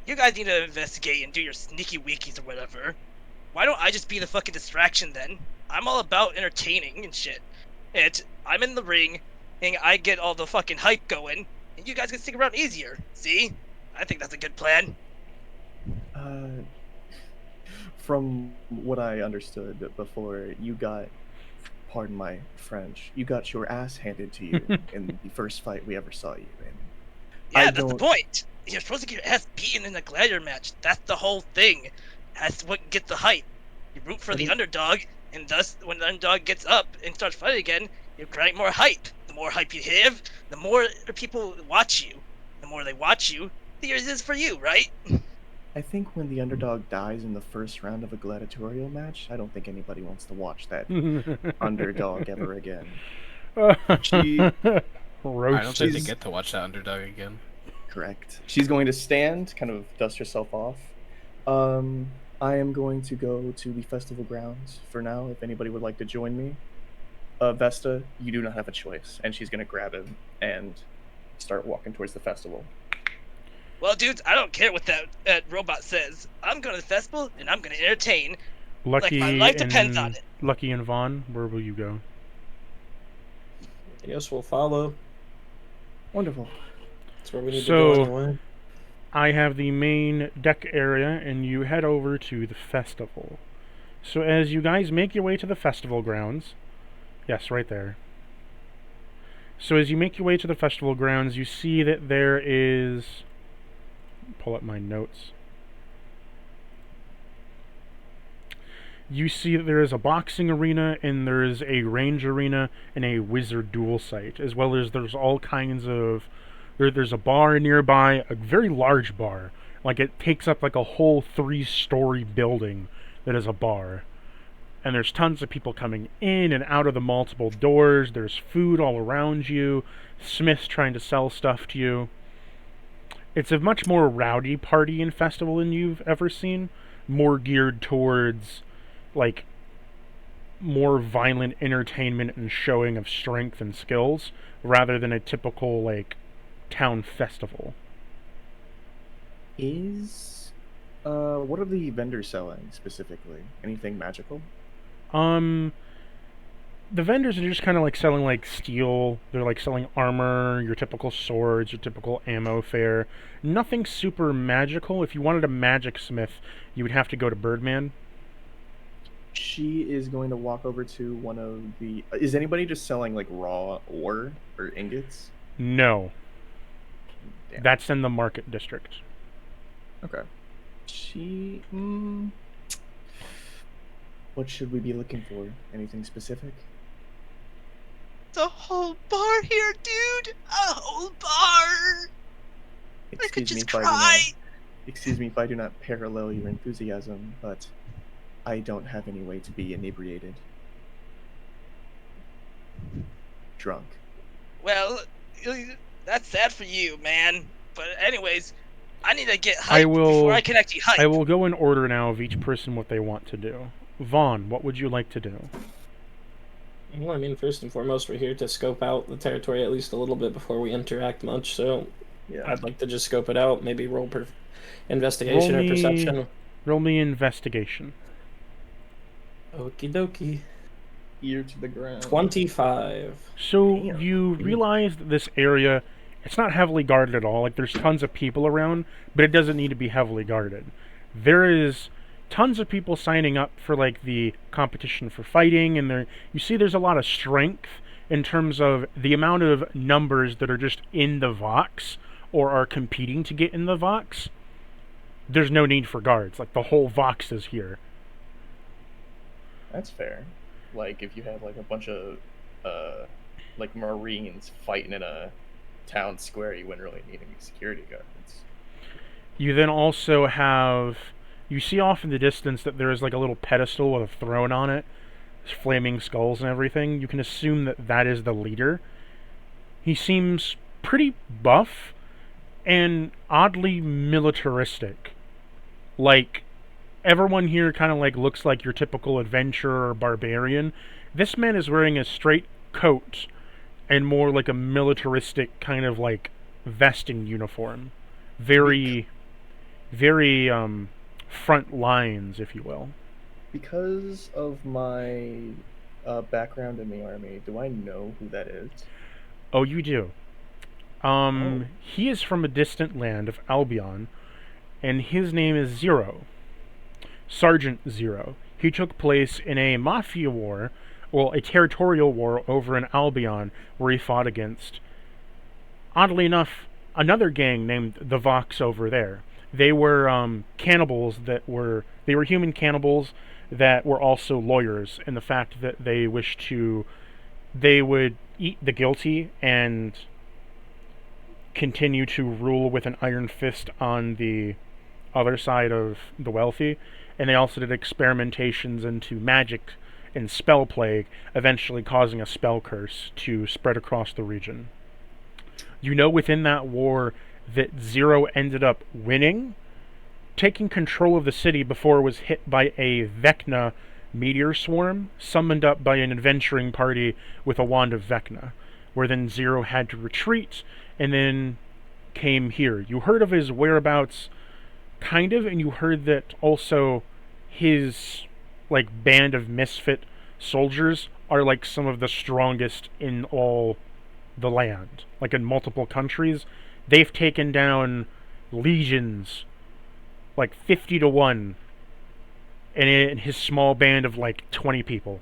You guys need to investigate and do your sneaky weekies or whatever. Why don't I just be the fucking distraction then? I'm all about entertaining and shit. I'm in the ring, and I get all the fucking hype going, and you guys can stick around easier. See? I think that's a good plan. From what I understood before, you got, pardon my French, you got your ass handed to you in the first fight we ever saw you in. Yeah, I that's the don't- point. You're supposed to get your ass beaten in a gladiator match. That's the whole thing. That's what gets the hype. You root for I the think- underdog, and thus, when the underdog gets up and starts fighting again, you create more hype. The more hype you have, the more people watch you. The more they watch you, the easier it is for you, right? I think when the underdog dies in the first round of a gladiatorial match, I don't think anybody wants to watch that underdog ever again. She- I don't Roasted. think they She's- get to watch that underdog again. Correct. She's going to stand, kind of dust herself off. I am going to go to the festival grounds for now, if anybody would like to join me. Vesta, you do not have a choice. And she's going to grab him and start walking towards the festival. Well, dudes, I don't care what that robot says. I'm going to the festival, and I'm going to entertain. Lucky my life depends and on it. Lucky and Vaughn, where will you go? I guess we'll follow. Wonderful. That's where we need So- to go anyway. I have the main deck area, and you head over to the festival. So as you guys make your way to the festival grounds, yes, right there. So as you make your way to the festival grounds, you see that there is... Pull up my notes. You see that there is a boxing arena, and there is a range arena, and a wizard duel site, as well as there's all kinds of... There's a bar nearby, a very large bar. Like, it takes up like a whole 3-story building that is a bar. And there's tons of people coming in and out of the multiple doors. There's food all around you. Smiths trying to sell stuff to you. It's a much more rowdy party and festival than you've ever seen. More geared towards, like, more violent entertainment and showing of strength and skills, rather than a typical, like, town festival. What are the vendors selling specifically? Anything magical? The vendors are just kind of like selling like steel. They're like selling armor, your typical swords, your typical ammo fare. Nothing super magical. If you wanted a magic smith, you would have to go to Birdman. She is going to walk over to one of the... Is anybody just selling, like, raw ore or ingots? No. Damn. That's in the market district. Okay. What should we be looking for? Anything specific? The whole bar here, dude! A whole bar! I could just cry! Excuse me if I do not parallel your enthusiasm, but I don't have any way to be inebriated. Drunk. Well, that's sad for you, man. But anyways, I need to get hyped before I can actually hype. I will go in order now of each person what they want to do. Vaughn, what would you like to do? Well, I mean, first and foremost, we're here to scope out the territory at least a little bit before we interact much. So, Yeah. I'd like to just scope it out. Maybe roll investigation Roll or me- perception. Roll me investigation. Okie dokie. Ear to the ground. 25. So Damn. you realize that this area, it's not heavily guarded at all. Like, there's tons of people around, but it doesn't need to be heavily guarded. There is tons of people signing up for, like, the competition for fighting, and you see there's a lot of strength in terms of the amount of numbers that are just in the Vox or are competing to get in the Vox. There's no need for guards. Like, the whole Vox is here. That's fair. Like if you have like a bunch of uh like Marines fighting in a town square, you wouldn't really need any security guards. You then also have, you see off in the distance that there is like a little pedestal with a throne on it, flaming skulls and everything. You can assume that that is the leader. He seems pretty buff and oddly militaristic. Like, everyone here kind of like looks like your typical adventurer or barbarian. This man is wearing a straight coat and more like a militaristic kind of like vesting uniform. Very, very front lines, if you will. Because of my background in the army, do I know who that is? Oh, you do. Oh. He is from a distant land of Albion, and his name is Zero. Sergeant Zero. He took place in a mafia war, well, a territorial war over in Albion, where he fought against, oddly enough, another gang named the Vox over there. They were cannibals they were human cannibals that were also lawyers, in the fact that they would eat the guilty and continue to rule with an iron fist on the other side of the wealthy. And they also did experimentations into magic and spell plague, eventually causing a spell curse to spread across the region. You know within that war that Zero ended up winning, taking control of the city before it was hit by a Vecna meteor swarm, summoned up by an adventuring party with a wand of Vecna, where then Zero had to retreat, and then came here. You heard of his whereabouts, kind of, and you heard that also his, like, band of misfit soldiers are, like, some of the strongest in all the land. Like, in multiple countries. They've taken down legions, like 50 to 1, in his small band of like 20 people.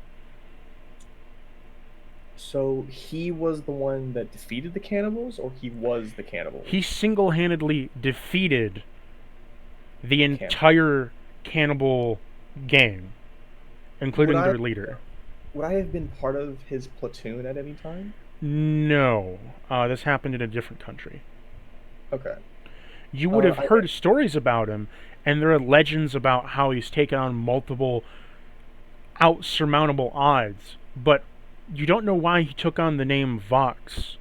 So he was the one that defeated the cannibals, or he was the cannibal? He single-handedly defeated the entire cannibal gang, including their leader. Would I have been part of his platoon at any time? No. This happened in a different country. Okay. You would have heard stories about him, and there are legends about how he's taken on multiple outsurmountable odds, but you don't know why he took on the name Vox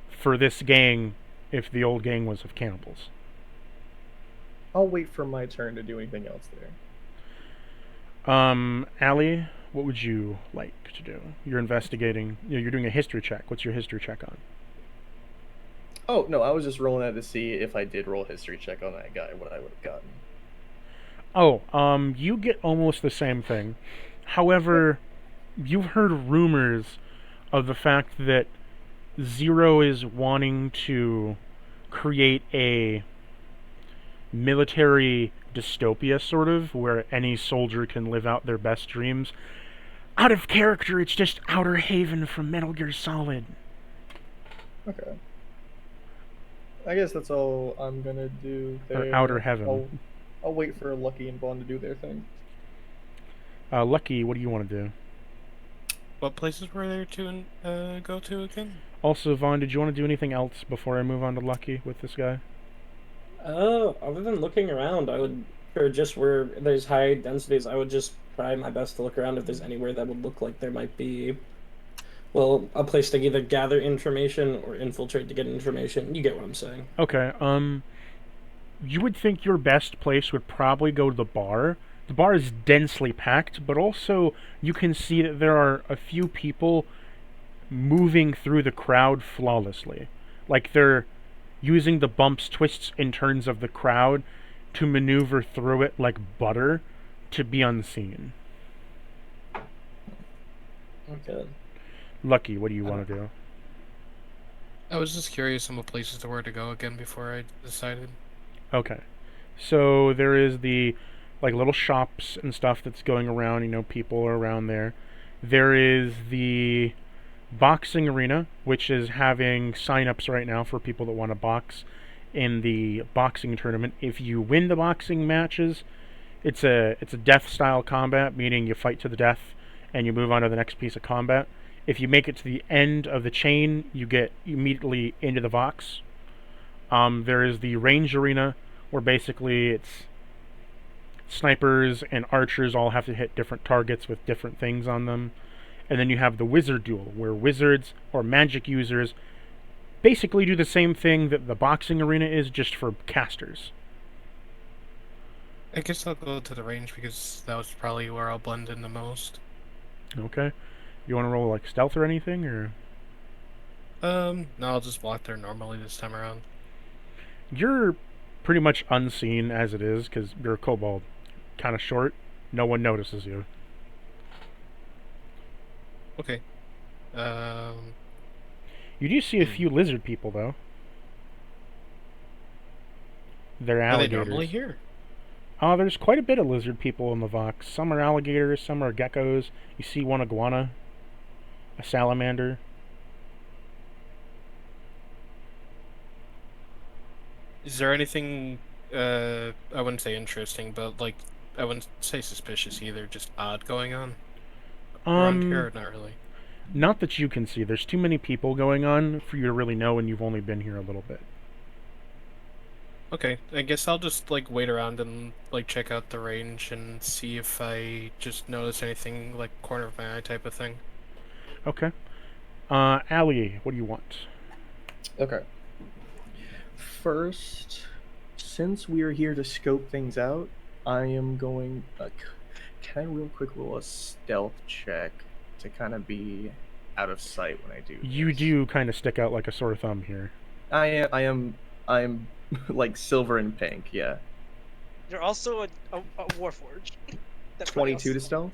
for this gang if the old gang was of cannibals. I'll wait for my turn to do anything else there. Allie, what would you like to do? You're investigating, you're doing a history check. What's your history check on? Oh, no, I was just rolling that to see if I did roll a history check on that guy, what I would have gotten. Oh, you get almost the same thing. However, you've heard rumors of the fact that Zero is wanting to create a military dystopia, sort of, where any soldier can live out their best dreams. Out of character, it's just Outer Haven from Metal Gear Solid. Okay. I guess that's all I'm gonna do there. Or Outer Heaven. I'll wait for Lucky and Bond to do their thing. Lucky, what do you want to do? What places were there to go to again? Also, Vaughn, did you want to do anything else before I move on to Lucky with this guy? Other than looking around, I would, or just where there's high densities, I would just try my best to look around if there's anywhere that would look like there might be, well, a place to either gather information or infiltrate to get information. You get what I'm saying. Okay, you would think your best place would probably go to the bar. The bar is densely packed, but also you can see that there are a few people moving through the crowd flawlessly. Like they're using the bumps, twists, and turns of the crowd to maneuver through it like butter to be unseen. Okay. Lucky, what do you want to do? I was just curious on what places there were to go again before I decided. Okay. So there is the like little shops and stuff that's going around, you know, people are around there. There is the boxing arena, which is having sign-ups right now for people that want to box in the boxing tournament. If you win the boxing matches, it's a death style combat, meaning you fight to the death and you move on to the next piece of combat. If you make it to the end of the chain, you get immediately into the Vox. There is the range arena, where basically it's snipers and archers all have to hit different targets with different things on them. And then you have the wizard duel, where wizards or magic users basically do the same thing that the boxing arena is, just for casters. I guess I'll go to the range because that was probably where I'll blend in the most. Okay. You want to roll like stealth or anything, or? No, I'll just walk there normally this time around. You're pretty much unseen as it is, because you're a kobold. Kind of short. No one notices you. Okay. You do see a few lizard people, though. They're Are they alligators. normally here? There's quite a bit of lizard people in the Vox. Some are alligators, some are geckos. You see one iguana, a salamander. Is there anything, I wouldn't say interesting, but, like, I wouldn't say suspicious either, just odd going on around here, or not really? Not that you can see. There's too many people going on for you to really know, and you've only been here a little bit. Okay, I guess I'll just, like, wait around and, like, check out the range and see if I just notice anything, like, corner of my eye type of thing. Okay. Allie, what do you want? Okay. First, since we are here to scope things out, I am going. Can I real quick roll a stealth check to kind of be out of sight when I do? You this? do kind of stick out like a sore thumb here. I am like silver and pink. Yeah. You're also a warforged. That's 22 to stealth.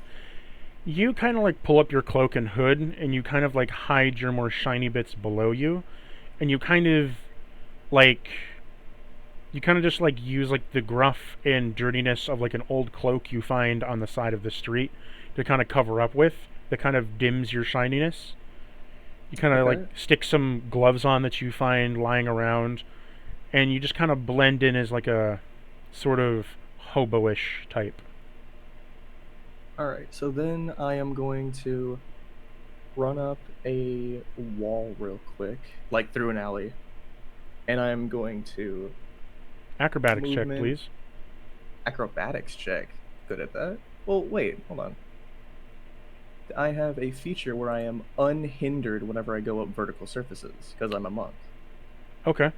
You kind of like pull up your cloak and hood, and you kind of like hide your more shiny bits below you, and you kind of like just like use like the gruff and dirtiness of like an old cloak you find on the side of the street to kind of cover up with. That kind of dims your shininess. You kind of like stick some gloves on that you find lying around, and you just kind of blend in as like a sort of hobo-ish type. Alright, so then I am going to run up a wall real quick, like through an alley. And I'm going to... Acrobatics check, Movement. please. Acrobatics check. Good at that. Well, wait, hold on. I have a feature where I am unhindered whenever I go up vertical surfaces, because I'm a monk. Okay.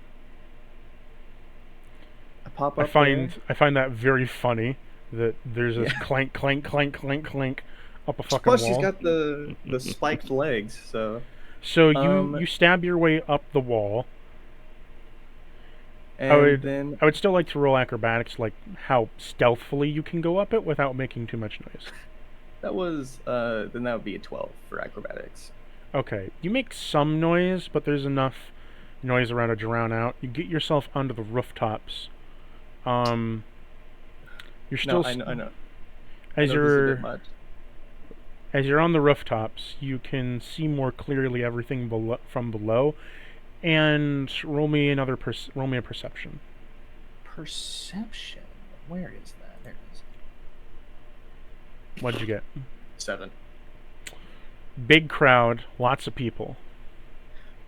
I pop up I find there. that very funny that there's this Yeah. clank, clank, clank, clank, clank up a fucking Plus, wall. she's got the spiked legs, so... So Um, you stab your way up the wall. And then... I would still like to roll acrobatics, like how stealthily you can go up it without making too much noise. That was... then that would be a 12 for acrobatics. Okay, you make some noise, but there's enough noise around to drown out. You get yourself onto the rooftops. You're still No, I know. as I know this is a you're bit much. as you're on the rooftops, you can see more clearly everything from below. And roll me a perception. Perception? Where is that? There it is. What'd you get? 7. Big crowd, lots of people.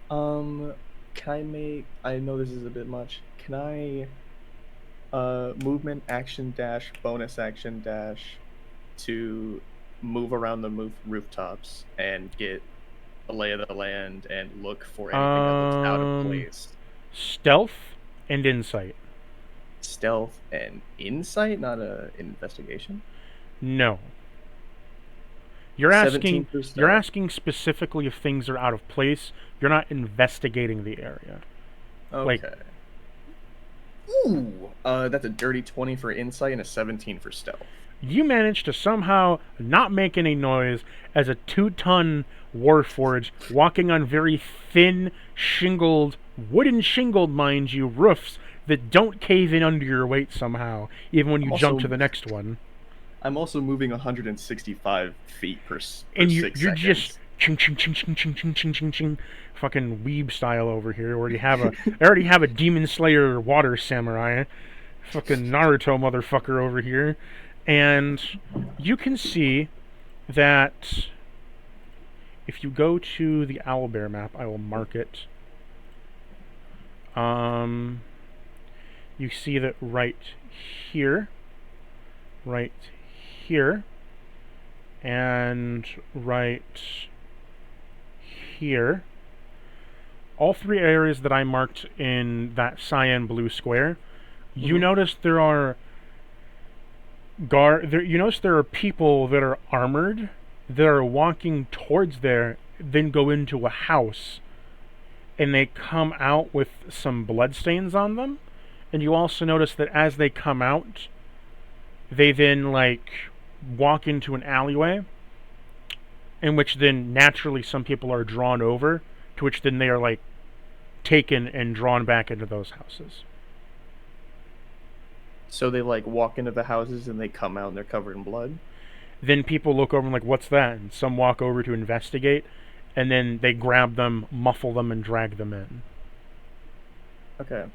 Can I make... I know this is a bit much. Can I... movement, action, dash, bonus action, dash, to move around the rooftops and get a lay of the land and look for anything that looks out of place? Stealth and insight. Stealth and insight, not a investigation? No. You're asking 17 for stealth. you're asking specifically if things are out of place. You're not investigating the area. Okay. like- Ooh! That's a dirty 20 for insight and a 17 for stealth. You managed to somehow not make any noise as a 2-ton warforged walking on very thin, wooden shingled, mind you, roofs that don't cave in under your weight somehow, even when you jump Also- to the next one. I'm also moving 165 feet per And 6 you're seconds. just ching ching ching ching ching ching ching ching ching, fucking weeb style over here. I already have a demon slayer water samurai, fucking Naruto motherfucker over here, And you can see that if you go to the owlbear map, I will mark it. You see that right here, and right here, all three areas that I marked in that cyan blue square, you notice there are you notice there are people that are armored that are walking towards there, then go into a house, and they come out with some bloodstains on them. And you also notice that as they come out, they then walk into an alleyway, in which then naturally some people are drawn over, to which then they are taken and drawn back into those houses. So they walk into the houses and they come out and they're covered in blood? Then people look over and what's that? And some walk over to investigate, and then they grab them, muffle them, and drag them in. Okay.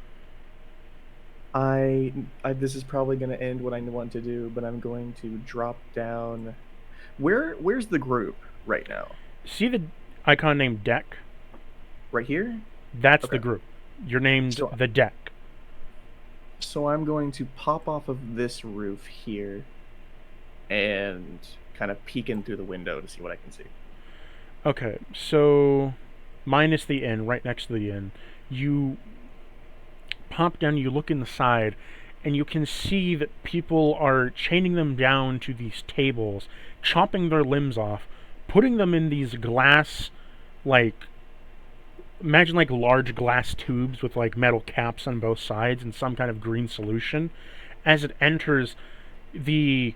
This is probably going to end what I want to do, but I'm going to drop down. Where's the group right now? See the icon named Deck? Right here? That's the group. You're named the Deck. So I'm going to pop off of this roof here and kind of peek in through the window to see what I can see. Okay, so minus the inn, right next to the inn, you pop down, you look inside, and you can see that people are chaining them down to these tables, chopping their limbs off, putting them in these glass, imagine large glass tubes with metal caps on both sides and some kind of green solution. As it enters, they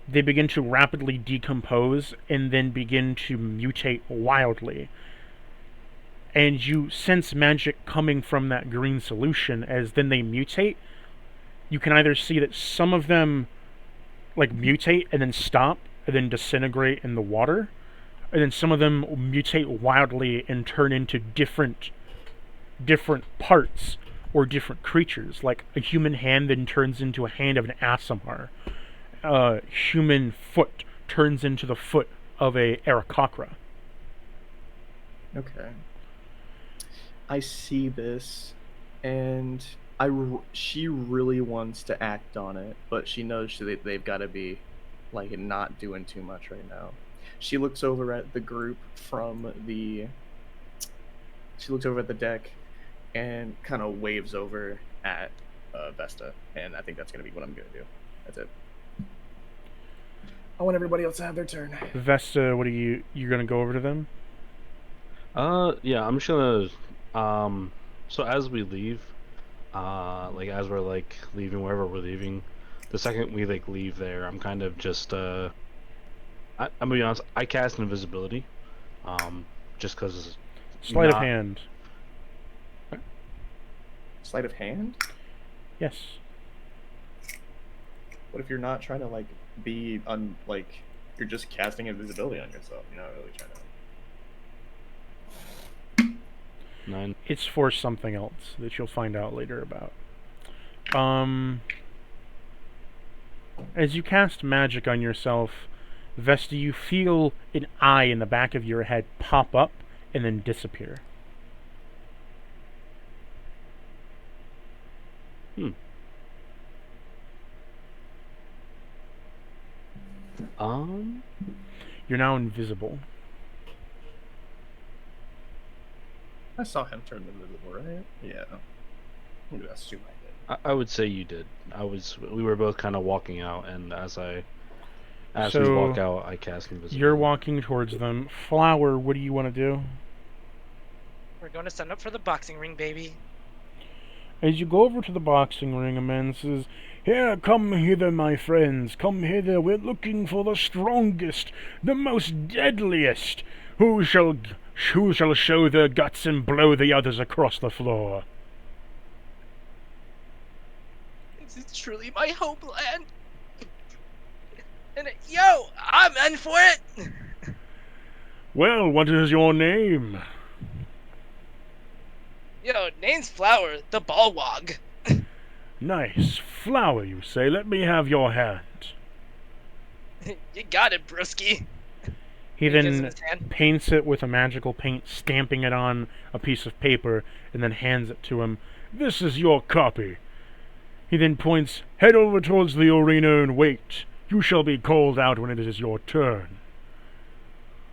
begin to rapidly decompose and then begin to mutate wildly. And you sense magic coming from that green solution. As then they mutate, you can either see that some of them mutate and then stop and then disintegrate in the water, and then some of them mutate wildly and turn into different parts or different creatures. Like a human hand then turns into a hand of an Aasimar. A human foot turns into the foot of a Aarakocra. Okay. I see this, and she really wants to act on it, but she knows they've got to be not doing too much right now. She looks over at the group she looks over at the deck and kind of waves over at Vesta, and I think that's going to be what I'm going to do. That's it. I want everybody else to have their turn. Vesta, what are you going to go over to them? Yeah, I'm just gonna, so as we leave, as we're leaving wherever we're leaving, the second we leave there, I'm kind of just, I'm gonna be honest, I cast invisibility, just because. Sleight of hand. Sleight of hand? Yes. What if you're not trying to be you're just casting invisibility on yourself? You're not really trying to. 9. It's for something else that you'll find out later about. As you cast magic on yourself, Vesta, you feel an eye in the back of your head pop up and then disappear. You're now invisible. I saw him turn invisible, right? Yeah. I'm gonna assume I did. I would say you did. We were both kind of walking out, and as we walk out, I cast invisibility. You're walking towards them. Flower, what do you want to do? We're going to sign up for the boxing ring, baby. As you go over to the boxing ring, a man says, "Here, come hither, my friends. Come hither. We're looking for the strongest, the most deadliest. Who shall show their guts and blow the others across the floor?" This is truly my homeland. And yo, I'm in for it. Well, what is your name? Yo, name's Flower, the Ballwog. Nice. Flower, you say. Let me have your hand. You got it, broski. He Gives him then his hand. paints it with a magical paint, stamping it on a piece of paper, and then hands it to him. This is your copy. He then points, head over towards the arena and wait. You shall be called out when it is your turn.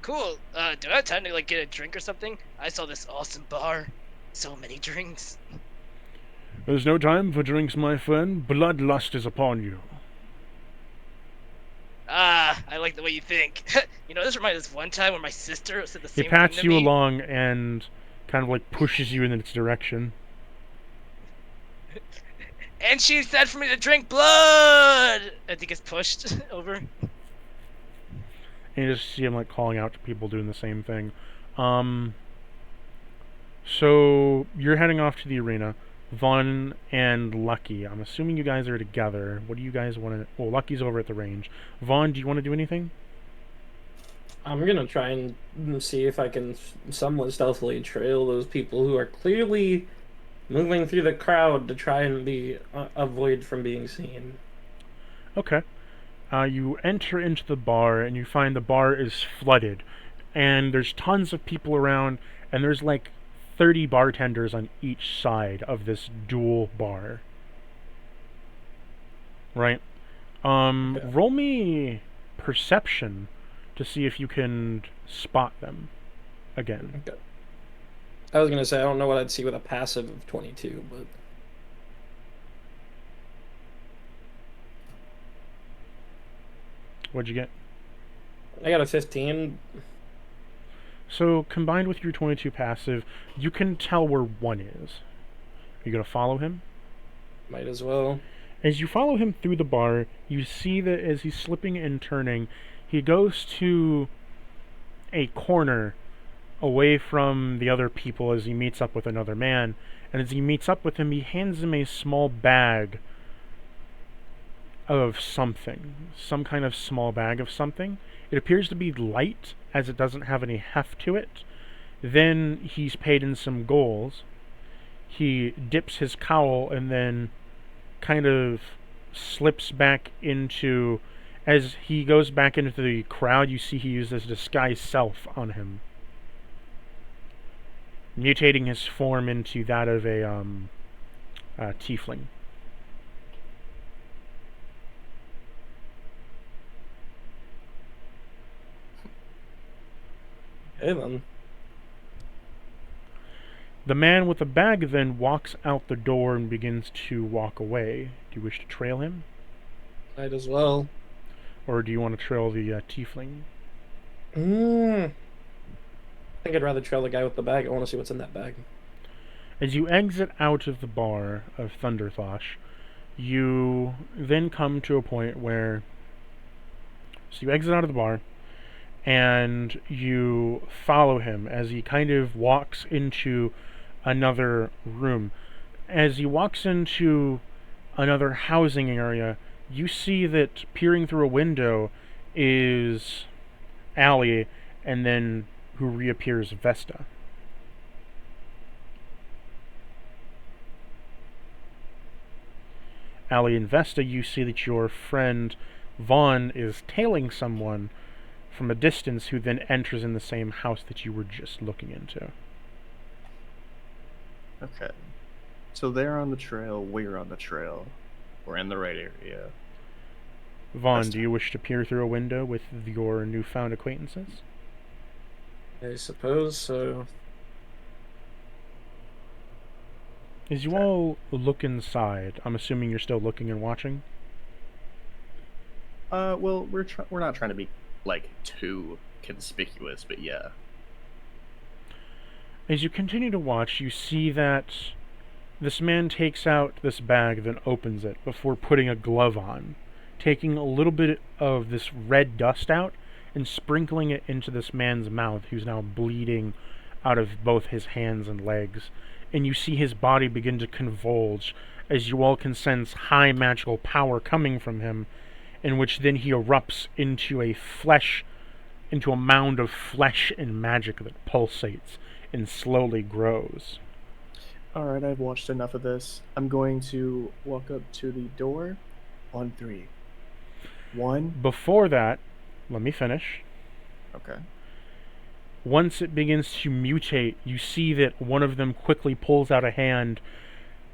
Cool. Do I have time to like get a drink or something? I saw this awesome bar. So many drinks. There's no time for drinks, my friend. Bloodlust is upon you. Ah, I like the way you think. This reminds us of one time when my sister said the He same pats thing to you me. along and kind of like pushes you in its direction. And she said for me to drink blood! I think it's pushed over. And you just see him like calling out to people doing the same thing. So you're heading off to the arena. Vaughn and Lucky. I'm assuming you guys are together. What do you guys want to... Oh, Lucky's over at the range. Vaughn, do you want to do anything? I'm gonna try and see if I can somewhat stealthily trail those people who are clearly moving through the crowd to try and be avoid from being seen. Okay. You enter into the bar, and you find the bar is flooded. And there's tons of people around, and there's like 30 bartenders on each side of this dual bar. Right? Okay. Roll me perception to see if you can spot them again. Okay. I was gonna say I don't know what I'd see with a passive of 22, but What'd you get? I got a 15. So, combined with your 22 passive, you can tell where one is. Are you going to follow him? Might as well. As you follow him through the bar, you see that as he's slipping and turning, he goes to a corner away from the other people as he meets up with another man. And as he meets up with him, he hands him a small bag of something. Some kind of small bag of something. It appears to be light, as it doesn't have any heft to it. Then he's paid in some goals. He dips his cowl and then kind of slips back into... As he goes back into the crowd, you see he uses disguise self on him, mutating his form into that of a tiefling. Hey then. The man with the bag then walks out the door and begins to walk away. Do you wish to trail him? Might as well. Or do you want to trail the tiefling? I think I'd rather trail the guy with the bag. I want to see what's in that bag. As you exit out of the bar of Thunderthosh, you then come to a point where... So you exit out of the bar, and you follow him as he kind of walks into another room. As he walks into another housing area, you see that peering through a window is Allie, and then who reappears Vesta. Allie and Vesta, you see that your friend Vaughn is tailing someone from a distance who then enters in the same house that you were just looking into. Okay. So they're on the trail, we're on the trail. We're in the right area. Vaughn, Vesta. do you wish to peer through a window with your newfound acquaintances? I suppose so. As you all look inside, I'm assuming you're still looking and watching? Well, we're not trying to be, like, too conspicuous, but yeah. As you continue to watch, you see that this man takes out this bag, then opens it before putting a glove on, taking a little bit of this red dust out and sprinkling it into this man's mouth, who's now bleeding out of both his hands and legs. And you see his body begin to convulge as you all can sense high magical power coming from him, in which then he erupts into a mound of flesh and magic that pulsates and slowly grows. Alright, I've watched enough of this. I'm going to walk up to the door on 3. One. Before that, let me finish. Okay. Once it begins to mutate, you see that one of them quickly pulls out a hand,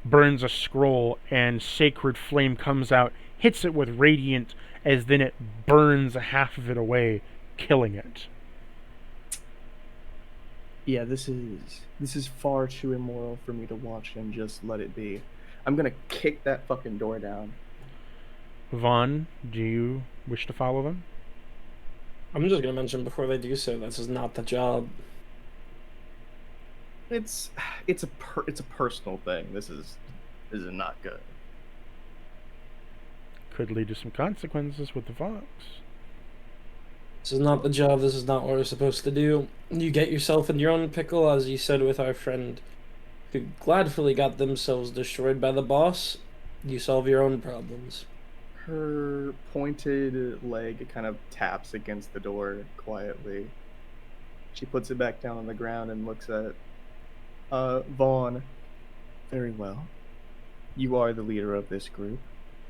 burns a scroll, and sacred flame comes out, hits it with radiant, as then it burns half of it away, killing it. Yeah, this is far too immoral for me to watch and just let it be. I'm gonna kick that fucking door down. Vaughn, do you wish to follow them? I'm just gonna mention before they do so, this is not the job. It's a personal thing. This is not good. Could lead to some consequences with the fox. This is not the job, this is not what we're supposed to do. You get yourself in your own pickle, as you said with our friend who gladfully got themselves destroyed by the boss. You solve your own problems. Her pointed leg kind of taps against the door quietly. She puts it back down on the ground and looks at Vaughn. Very well. You are the leader of this group.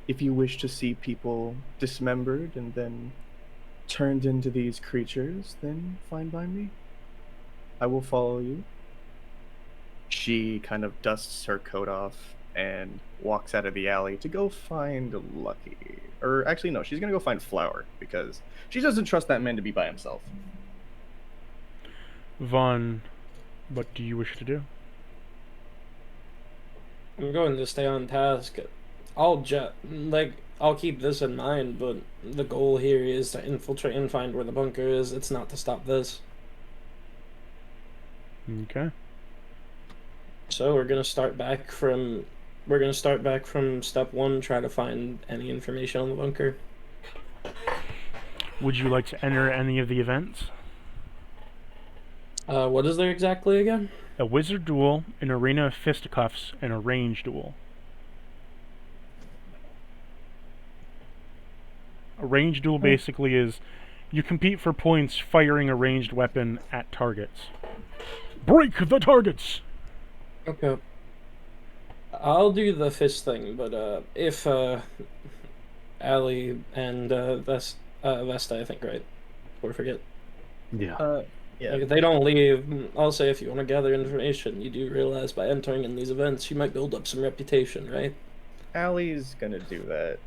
If you wish to see people dismembered and then turned into these creatures, then fine by me. I will follow you. She kind of dusts her coat off and walks out of the alley to go find Lucky. Or actually, no, she's going to go find Flower because she doesn't trust that man to be by himself. Vaughn, what do you wish to do? I'm going to stay on task. I'll keep this in mind, but the goal here is to infiltrate and find where the bunker is. It's not to stop this. Okay. So we're gonna start back from step one, try to find any information on the bunker. Would you like to enter any of the events? What is there exactly again? A wizard duel, an arena of fisticuffs, and a range duel. A range duel basically is you compete for points firing a ranged weapon at targets. Break the targets! Okay. I'll do the fist thing, but if Ali and Vesta, I think, right? Or forget. Yeah. Yeah. Like, if they don't leave, I'll say if you want to gather information, you do realize by entering in these events, you might build up some reputation, right? Allie's gonna do that.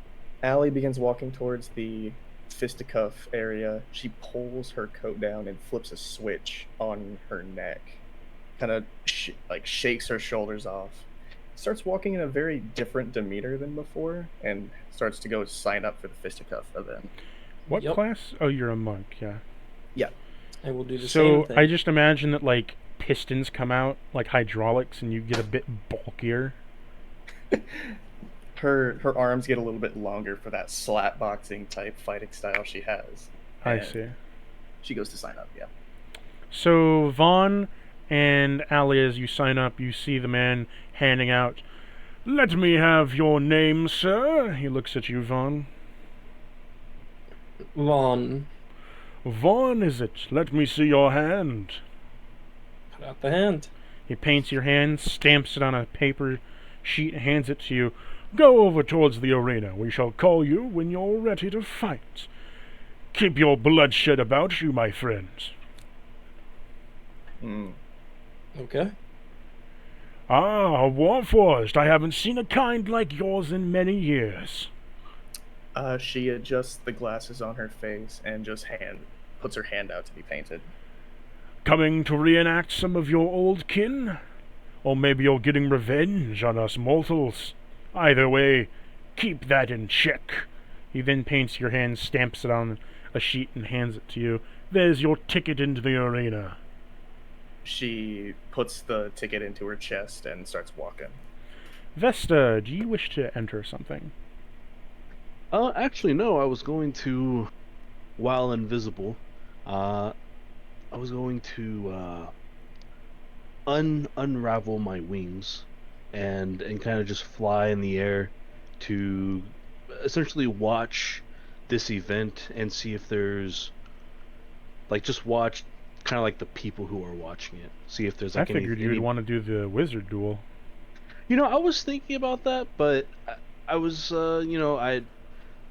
Allie begins walking towards the fisticuff area. She pulls her coat down and flips a switch on her neck. Kind of shakes her shoulders off. Starts walking in a very different demeanor than before and starts to go sign up for the fisticuff event. What Yep. class? Oh, you're a monk, yeah. Yeah. I will do the So same thing. I just imagine that like pistons come out like hydraulics and you get a bit bulkier. Her arms get a little bit longer for that slap boxing type fighting style she has. I And see. She goes to sign up, yeah. So Vaughn and Ali, as you sign up, you see the man handing out, "Let me have your name, sir." He looks at you, Vaughn. Vaughn, Vaughn, is it? Let me see your hand. put out the hand. He paints your hand, stamps it on a paper sheet, and hands it to you. Go over towards the arena. We shall call you when you're ready to fight. Keep your bloodshed about you, my friends. Okay. Ah, Warforged. I haven't seen a kind like yours in many years. She adjusts the glasses on her face and just puts her hand out to be painted. Coming to reenact some of your old kin? Or maybe you're getting revenge on us mortals? Either way, keep that in check. He then paints your hand, stamps it on a sheet, and hands it to you. There's your ticket into the arena. She puts the ticket into her chest and starts walking. Vesta, do you wish to enter something? Actually, no. I was going to, while invisible, I was going to unravel my wings and kind of just fly in the air to essentially watch this event and see if there's just watch kind of like the people who are watching it. See if there's I like figured you would want to do the wizard duel. I was thinking about that, but I was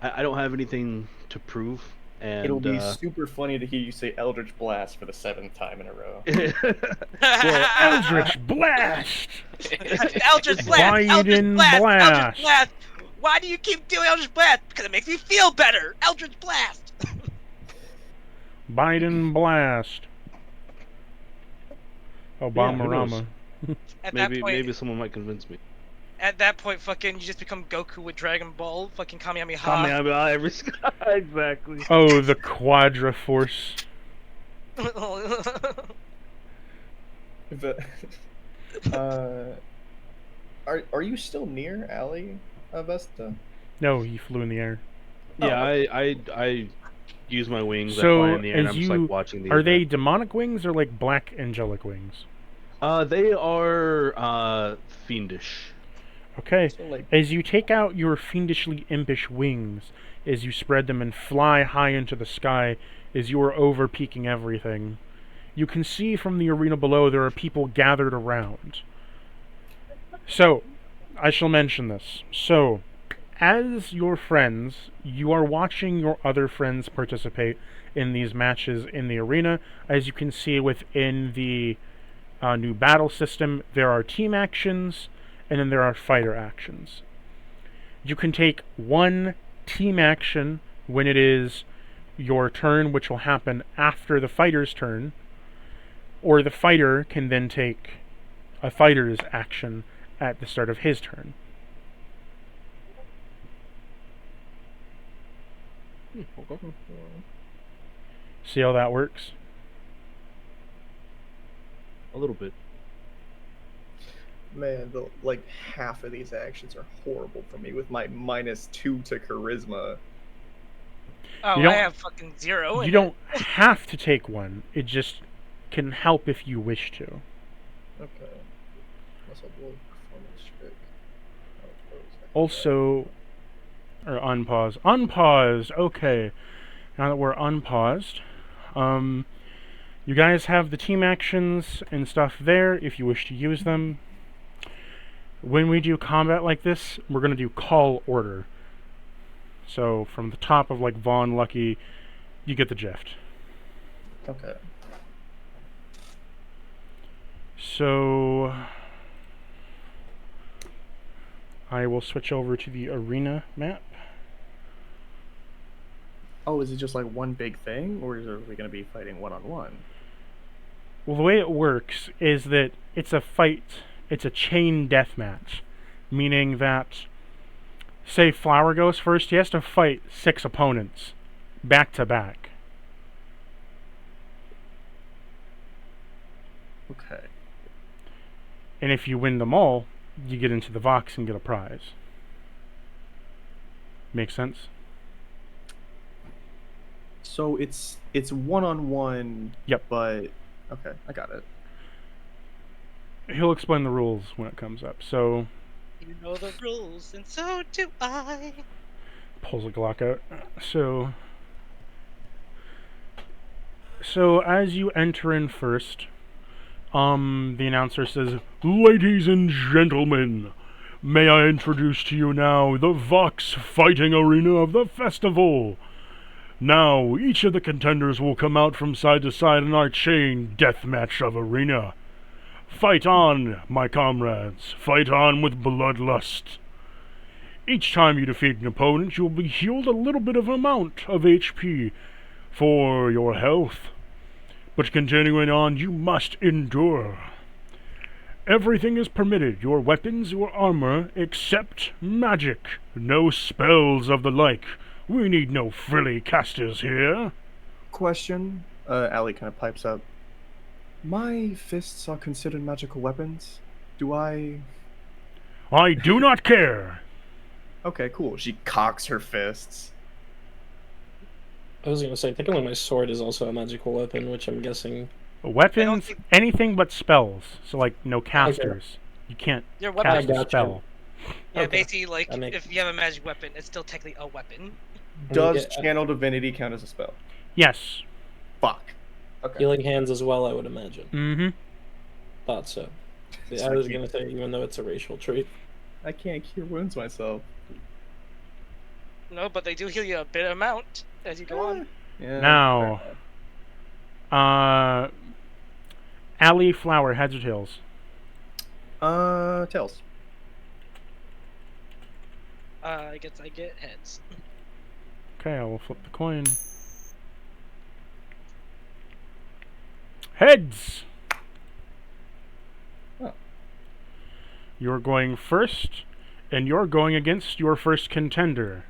I don't have anything to prove, and It'll be super funny to hear you say Eldritch Blast for the 7th time in a row. well, Eldritch Blast! Eldritch Blast! Eldritch Biden Blast! Blast! Eldritch Blast! Why do you keep doing Eldritch Blast? Because it makes me feel better! Eldritch Blast! Biden Blast. Obama-rama. At that point, maybe someone might convince me. at that point, fucking, you just become Goku with Dragon Ball, fucking Kamehameha. Kamehameha every exactly. Oh, the Quadra Force. But, are you still near Alley, Vesta? No, he flew in the air. Yeah, I use my wings. I So, fly in the air, and as I'm just like watching the. Are they event. demonic wings or like black angelic wings? They are fiendish. Okay. So, like, As you take out your fiendishly impish wings, as you spread them and fly high into the sky, as you are over peaking everything, you can see from the arena below there are people gathered around. So, I shall mention this. So, as your friends, you are watching your other friends participate in these matches in the arena. As you can see within the new battle system, there are team actions, and then there are fighter actions. You can take one team action when it is your turn, which will happen after the fighter's turn, or the fighter can then take a fighter's action at the start of his turn. See how that works? A little bit. man, like half of these actions are horrible for me with my -2 to charisma. Oh, You don't- I have fucking 0. You don't have to take one. It just can help if you wish to. Okay. Unless I'll do a performance check. Also, or unpause. Unpause! Okay. Now that we're unpaused, you guys have the team actions and stuff there if you wish to use them. When we do combat like this, we're going to do call order. So, from the top of like Vaughn, Lucky, you get the drift. Okay. So, I will switch over to the arena map. Oh, is it just like one big thing, or are we going to be fighting one-on-one? Well, the way it works is that it's a fight, it's a chain death match, meaning that, say Flower goes first, he has to fight 6 opponents, back to back. Okay. And if you win them all, you get into the Vox and get a prize. Make sense? So it's one-on-one. Yep. But okay, I got it. He'll explain the rules when it comes up. So, You know the rules, and so do I. pulls a Glock out. So as you enter in first, the announcer says, "Ladies and gentlemen, may I introduce to you now the Vox Fighting Arena of the festival. Now, each of the contenders will come out from side to side in our chain deathmatch of arena. Fight on, my comrades. Fight on with bloodlust. Each time you defeat an opponent, you will be healed a little bit of amount of HP for your health. But continuing on, you must endure. Everything is permitted, your weapons, your armor, except magic. No spells of the like. We need no frilly casters here." Question. Allie kind of pipes up. My fists are considered magical weapons. Do I? "I do not care." Okay, cool. She cocks her fists. I was gonna say, technically my sword is also a magical weapon, which I'm guessing. Weapons, think- anything but spells. So, like, no casters. You can't Your weapon, cast a gotcha. spell. yeah, Okay. basically, like, That makes if you have a magic weapon, it's still technically a weapon. Does get- channel divinity count as a spell? Yes. Fuck. Okay. Healing hands as well, I would imagine. Mm-hmm. Thought so. It's I was like- gonna say, even though it's a racial trait. I can't cure wounds myself. No, but they do heal you a bit amount as you go on. Yeah. Now, Allie, Flower, heads or tails? Tails. I guess I get heads. Okay, I will flip the coin. Heads! Oh. You're going first, and you're going against your first contender.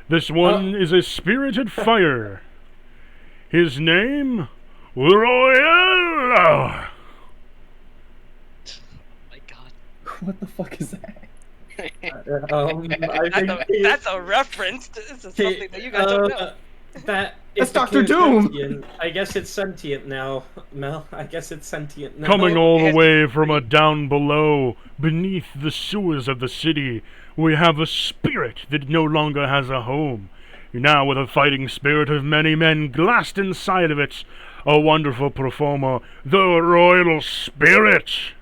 This one is a spirited fire. His name, Royal. Oh my god. What the fuck is that? I That's think that's a reference. This is something that you guys don't know. That That's it Dr. became Doom! sentient. I guess it's sentient now, Mel. I guess it's sentient now. Coming all the Yes. way from a down below, beneath the sewers of the city, we have a spirit that no longer has a home. Now, with a fighting spirit of many men glassed inside of it, a wonderful performer, the Royal Spirit.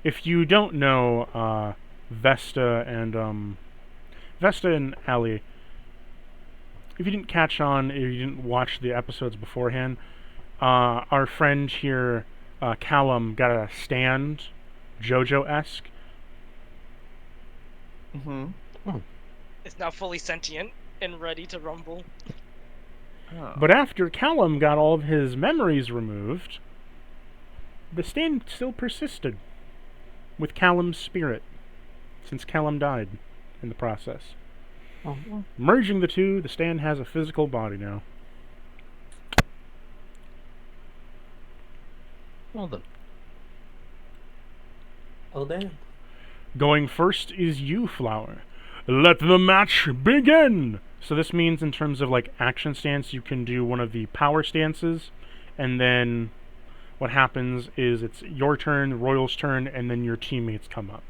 If you don't know, Vesta and Allie, if you didn't catch on, if you didn't watch the episodes beforehand, our friend here, Callum, got a stand, JoJo-esque. Mm-hmm. It's now fully sentient and ready to rumble. Oh. But after Callum got all of his memories removed, the stand still persisted with Callum's spirit, since Callum died in the process. Merging the two, the stand has a physical body now. Well then. Oh damn. Going first is you, Flower. Let the match begin! So this means in terms of like action stance, you can do one of the power stances, and then what happens is it's your turn, Royal's turn, and then your teammates come up.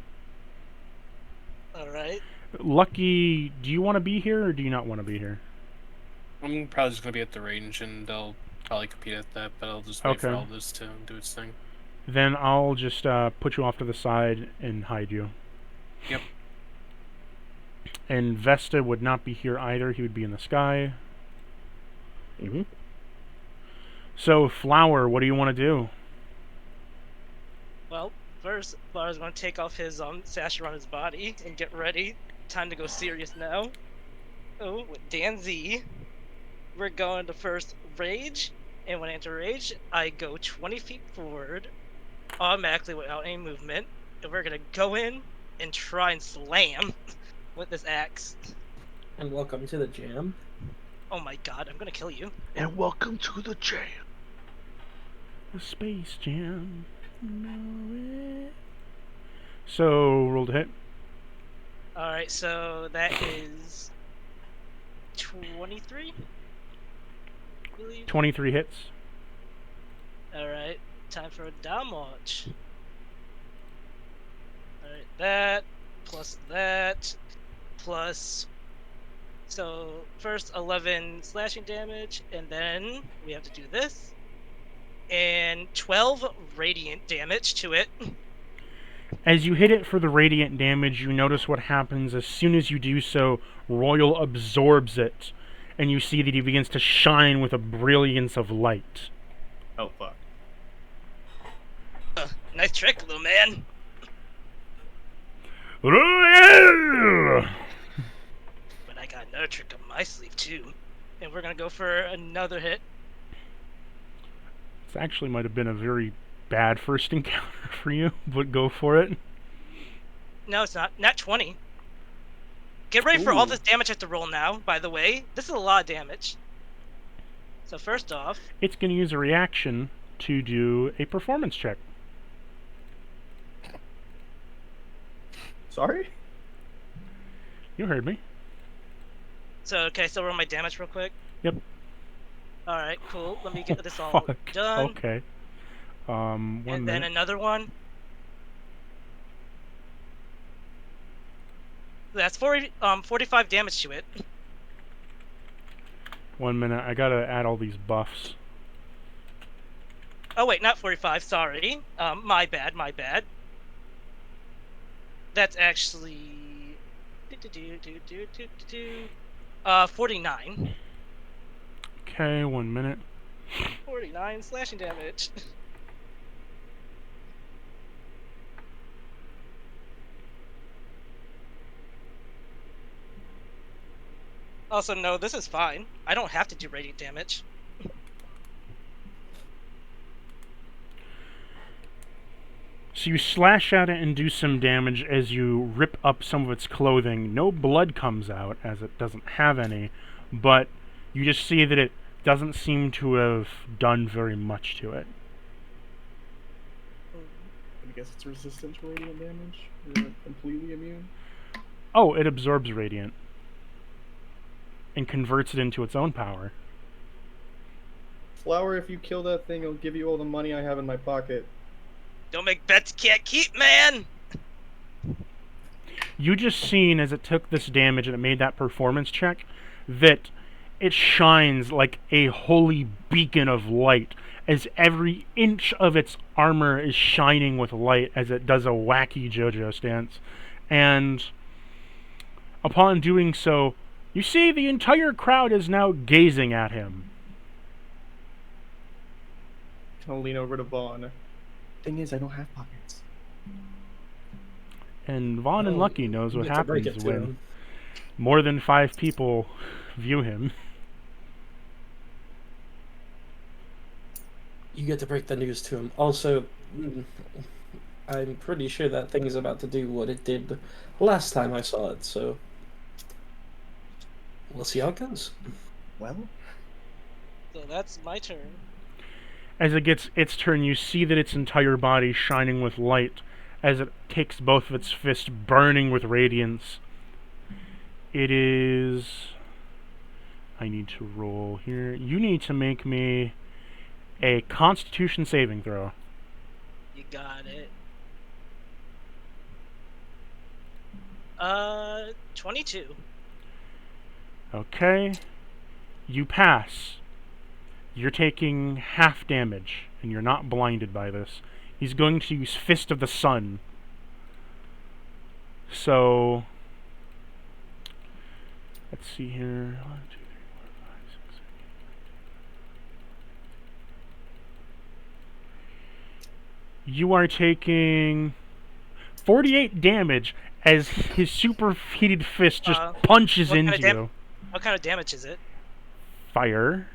Alright. Lucky, do you want to be here or do you not want to be here? I'm probably just gonna be at the range, and I'll probably compete at that, but I'll just wait for Okay. all this to do its thing. Then I'll just put you off to the side and hide you. Yep. And Vesta would not be here either. He would be in the sky. Mm-hmm. So, Flower, what do you want to do? Well, first, Flower's gonna take off his sash around his body and get ready. Time to go serious now. Oh, with Dan Z, we're going to first rage, and when I enter rage, I go 20 feet forward, automatically without any movement, and we're gonna go in and try and slam with this axe. And welcome to the jam. Oh my god, I'm gonna kill you. And welcome to the jam. The Space Jam. Know it. So, roll to hit. Alright, so that is 23? I believe. 23 hits. Alright, time for a damage. Alright, that, plus. So, first 11 slashing damage, and then we have to do this. And 12 radiant damage to it. As you hit it for the radiant damage, you notice what happens as soon as you do so. Royal absorbs it, and you see that he begins to shine with a brilliance of light. Oh fuck. Nice trick, little man. Royal! But I got another trick up my sleeve, too. And we're gonna go for another hit. This actually might have been a very bad first encounter for you, but go for it. No, it's not. Nat 20. Get ready for all Ooh. this damage I have to roll now, by the way. This is a lot of damage. So first off, It's going to use a reaction to do a performance check. Sorry? You heard me. so roll my damage real quick. Yep. Alright, cool. Let me get this all Fuck. done. Okay. One And then minute. another one. That's 45 damage to it. 1 minute. I gotta add all these buffs. Oh wait, not 45, sorry. My bad. That's actually 49. Okay, 1 minute. 49 slashing damage. Also, no, this is fine. I don't have to do radiant damage. So you slash at it and do some damage as you rip up some of its clothing. No blood comes out, as it doesn't have any, but you just see that it doesn't seem to have done very much to it. I guess it's resistant to radiant damage. Is it completely immune? Oh, it absorbs radiant and converts it into its own power. Flower, if you kill that thing, I'll give you all the money I have in my pocket. Don't make bets you can't keep, man! You just seen as it took this damage and it made that performance check that it shines like a holy beacon of light as every inch of its armor is shining with light as it does a wacky JoJo stance. And upon doing so, you see the entire crowd is now gazing at him. I'll lean over to Vaughn. Thing is, I don't have pockets. And Vaughn and Lucky knows You what get to break happens it to when him. more than 5 people view him. You get to break the news to him. Also, I'm pretty sure that thing is about to do what it did last time I saw it, so we'll see how it goes. Well, So that's my turn. As it gets its turn, you see that its entire body shining with light as it takes both of its fists burning with radiance. It is... I need to roll here. You need to make me a Constitution saving throw. You got it. 22. Okay. You pass. You're taking half damage, and you're not blinded by this. He's going to use Fist of the Sun. So... let's see here. 1, 2, 3, 4, 5, 6, 7, 8. You are taking 48 damage as his superheated fist just punches what kind into of you. What kind of damage is it? Fire.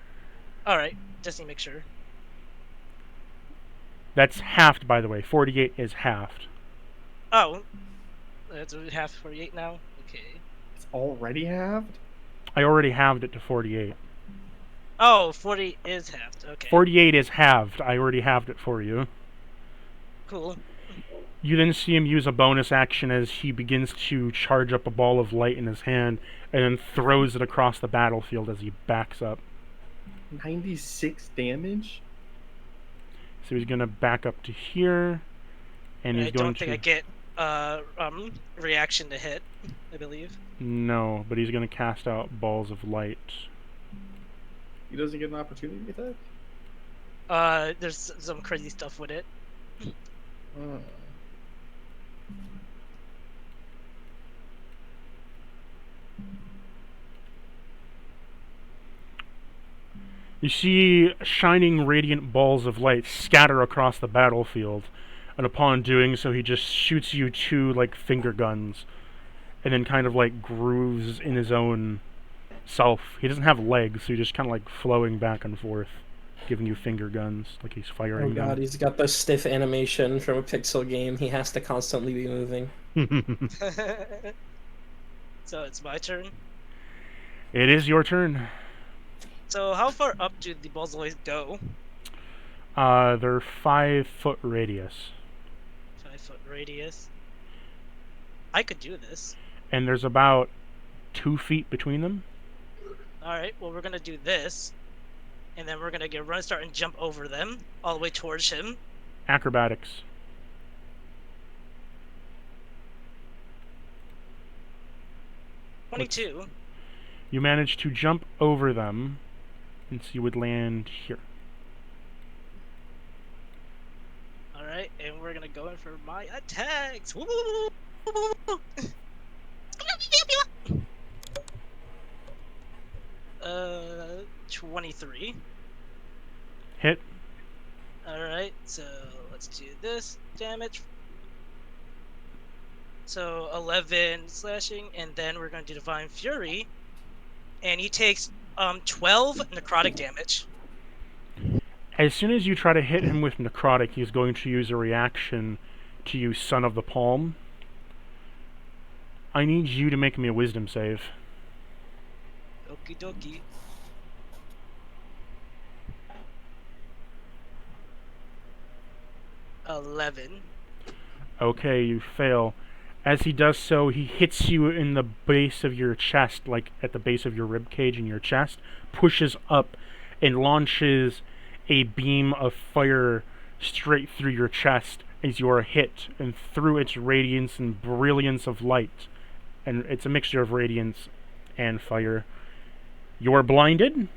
Alright, just need to make sure. That's halved, by the way. 48 is halved. Oh, it's half 48 now? Okay. it's already halved? I already halved it to 48. Oh, 40 is halved. Okay. 48 is halved. I already halved it for you. Cool. You then see him use a bonus action as he begins to charge up a ball of light in his hand and then throws it across the battlefield as he backs up. 96 damage? So he's going to back up to here, and he's I going don't to... think I get reaction to hit, I believe. No, but he's going to cast out balls of light. He doesn't get an opportunity attack? There's some crazy stuff with it. You see shining radiant balls of light scatter across the battlefield, and upon doing so he just shoots you 2 like finger guns, and then kind of like grooves in his own self. He doesn't have legs, so he's just kind of like flowing back and forth, giving you finger guns, like he's firing Oh god, he's got the stiff animation from a pixel game. He has to constantly be moving. them. So it's my turn. It is your turn. So how far up do the balls always go? They're 5-foot radius. 5-foot radius. I could do this. And there's about 2 feet between them. Alright, well we're gonna do this. And then we're gonna get run, start, and jump over them, all the way towards him. Acrobatics. What's... 22. You manage to jump over them, and so you would land here. Alright, and we're gonna go in for my attacks. Woo! Uh, 23. Hit. Alright, so let's do this damage. So 11 slashing, and then we're going to do Divine Fury. And he takes 12 necrotic damage. As soon as you try to hit him with necrotic, he's going to use a reaction to use Son of the Palm. I need you to make me a wisdom save. Okie dokie. $11. Okay, you fail. As he does so, he hits you in the base of your chest, like at the base of your rib cage in your chest, pushes up, and launches a beam of fire straight through your chest as you are hit, and through its radiance and brilliance of light, and it's a mixture of radiance and fire, you are blinded,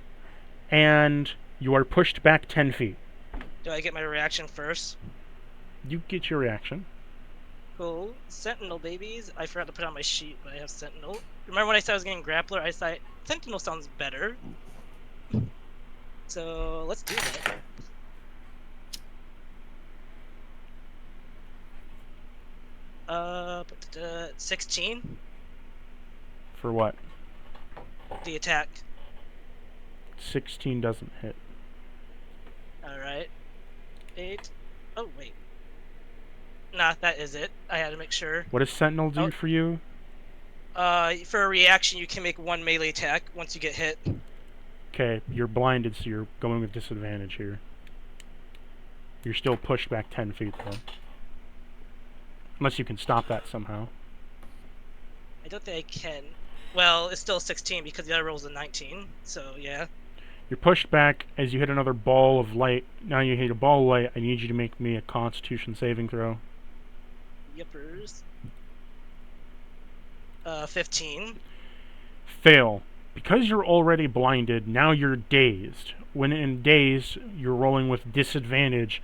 and you are pushed back 10 feet. Do I get my reaction first? You get your reaction. Cool. Sentinel, babies. I forgot to put on my sheet, but I have Sentinel. Remember when I said I was getting Grappler? I thought Sentinel sounds better. So let's do that. Uh, 16. For what? The attack. 16 doesn't hit. Alright. 8. Oh, wait. Nah, that is it. I had to make sure. What does Sentinel do for you? For a reaction, you can make one melee attack once you get hit. Okay, you're blinded, so you're going with disadvantage here. You're still pushed back 10 feet, though. Unless you can stop that somehow. I don't think I can. Well, it's still 16 because the other roll's a 19, so yeah. You're pushed back as you hit another ball of light. Now you hit a ball of light. I need you to make me a Constitution saving throw. Yippers. 15. Fail. Because you're already blinded, now you're dazed. When in dazed, you're rolling with disadvantage,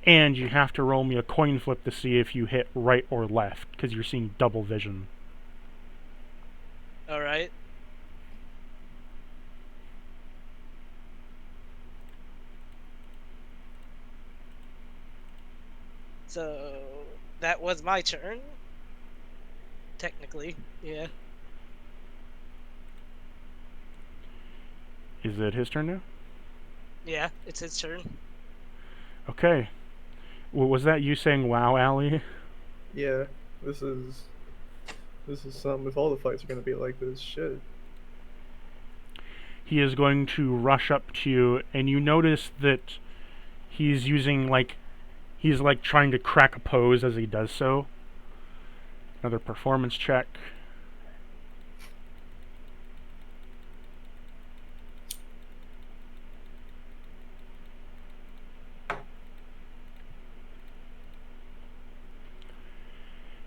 and you have to roll me a coin flip to see if you hit right or left, because you're seeing double vision. Alright. So, that was my turn. Technically, yeah. Is it his turn now? Yeah, it's his turn. Okay. Well, was that you saying wow, Allie? Yeah, this is something. If all the fights are gonna be like this, shit. He is going to rush up to you, and you notice that he's using, he's trying to crack a pose as he does so. Another performance check.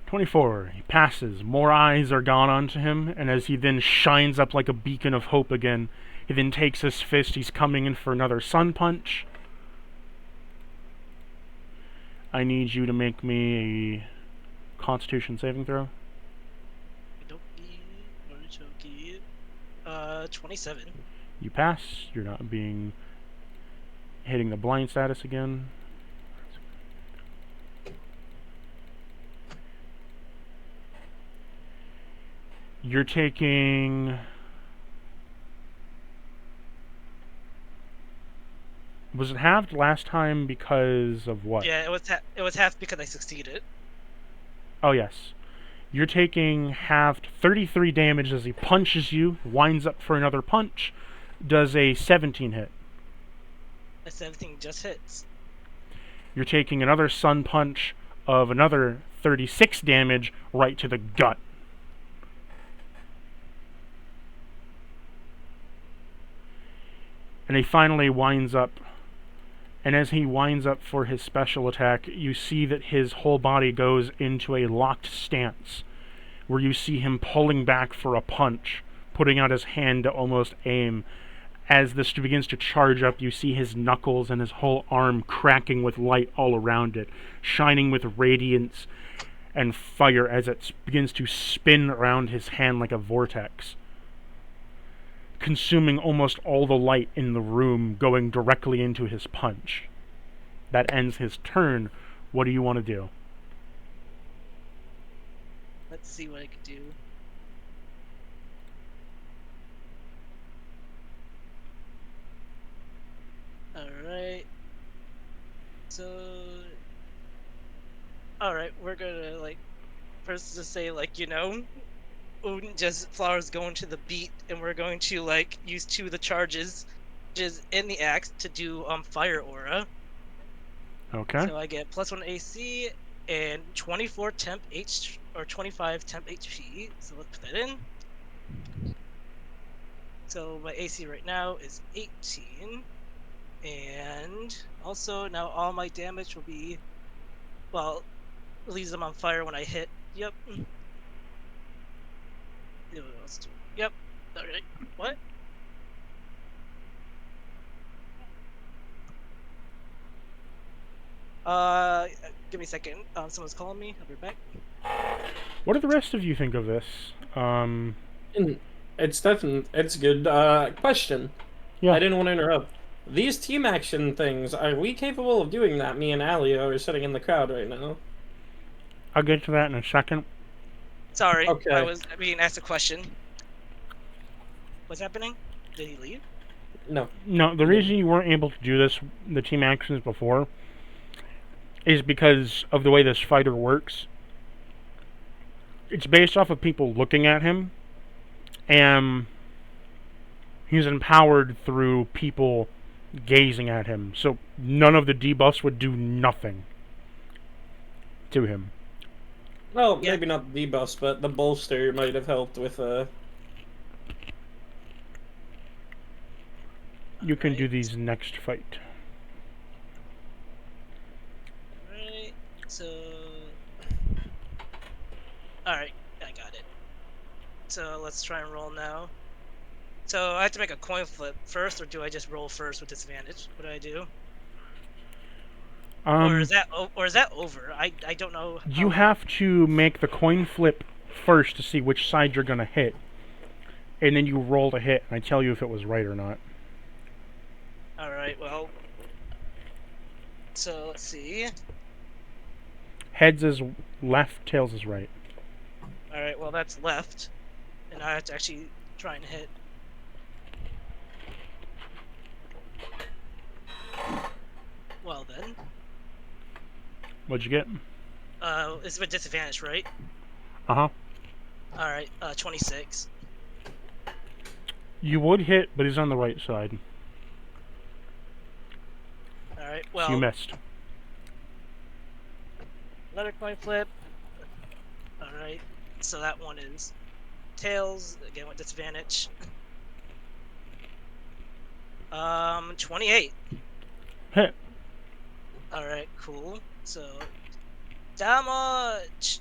"24. He passes. More eyes are gone onto him, and as he then shines up like a beacon of hope again, he then takes his fist. He's coming in for another sun punch. I need you to make me a Constitution saving throw. 27. You pass. You're not hitting the blind status again. You're taking... Was it halved last time because of what? Yeah, it was half because I succeeded. Oh, yes. You're taking halved 33 damage as he punches you, winds up for another punch, does a 17 hit. A 17 just hits. You're taking another sun punch of another 36 damage right to the gut. And he finally winds up, and as he winds up for his special attack, you see that his whole body goes into a locked stance, where you see him pulling back for a punch, putting out his hand to almost aim. As this begins to charge up, you see his knuckles and his whole arm cracking with light all around it, shining with radiance, and fire as it begins to spin around his hand like a vortex, consuming almost all the light in the room, going directly into his punch. That ends his turn. What do you want to do? Let's see what I can do. Alright. So... Alright, we're gonna, like, first just say, like, you know, just Flower's going to the beat, and we're going to, like, use 2 of the charges, which is in the axe, to do, Fire Aura. Okay. So I get +1 AC, and 24 temp H, or 25 temp HP, so let's put that in. So my AC right now is 18, and also now all my damage will be, well, leaves them on fire when I hit. Yep. Yep. Alright. What? Give me a second. Someone's calling me. I'll be back. What do the rest of you think of this? It's definitely it's good. Question. Yeah. I didn't want to interrupt. These team action things, are we capable of doing that? Me and Alio are sitting in the crowd right now. I'll get to that in a second. Sorry, Okay. I was being asked a question. What's happening? Did he leave? No. No, the reason you weren't able to do this, the team actions before, is because of the way this fighter works. It's based off of people looking at him, and he's empowered through people gazing at him. So none of the debuffs would do nothing to him. Well, Yeah. maybe not the debuffs, but the bolster might have helped with You can do these next fight. Alright, so... Alright, I got it. So let's try and roll now. So I have to make a coin flip first, or do I just roll first with disadvantage? What do I do? Or is that over? I don't know. You have to make the coin flip first to see which side you're gonna hit, and then you roll to hit, and I tell you if it was right or not. Alright, well... So, let's see. Heads is left, tails is right. Alright, well that's left. And I have to actually try and hit. Well then. What'd you get? It's with disadvantage, right? Uh-huh. Alright, 26. You would hit, but he's on the right side. Alright, well... So you missed. Another coin flip. Alright, so that one is tails, again with disadvantage. 28. Hit. Alright, cool. So, damage!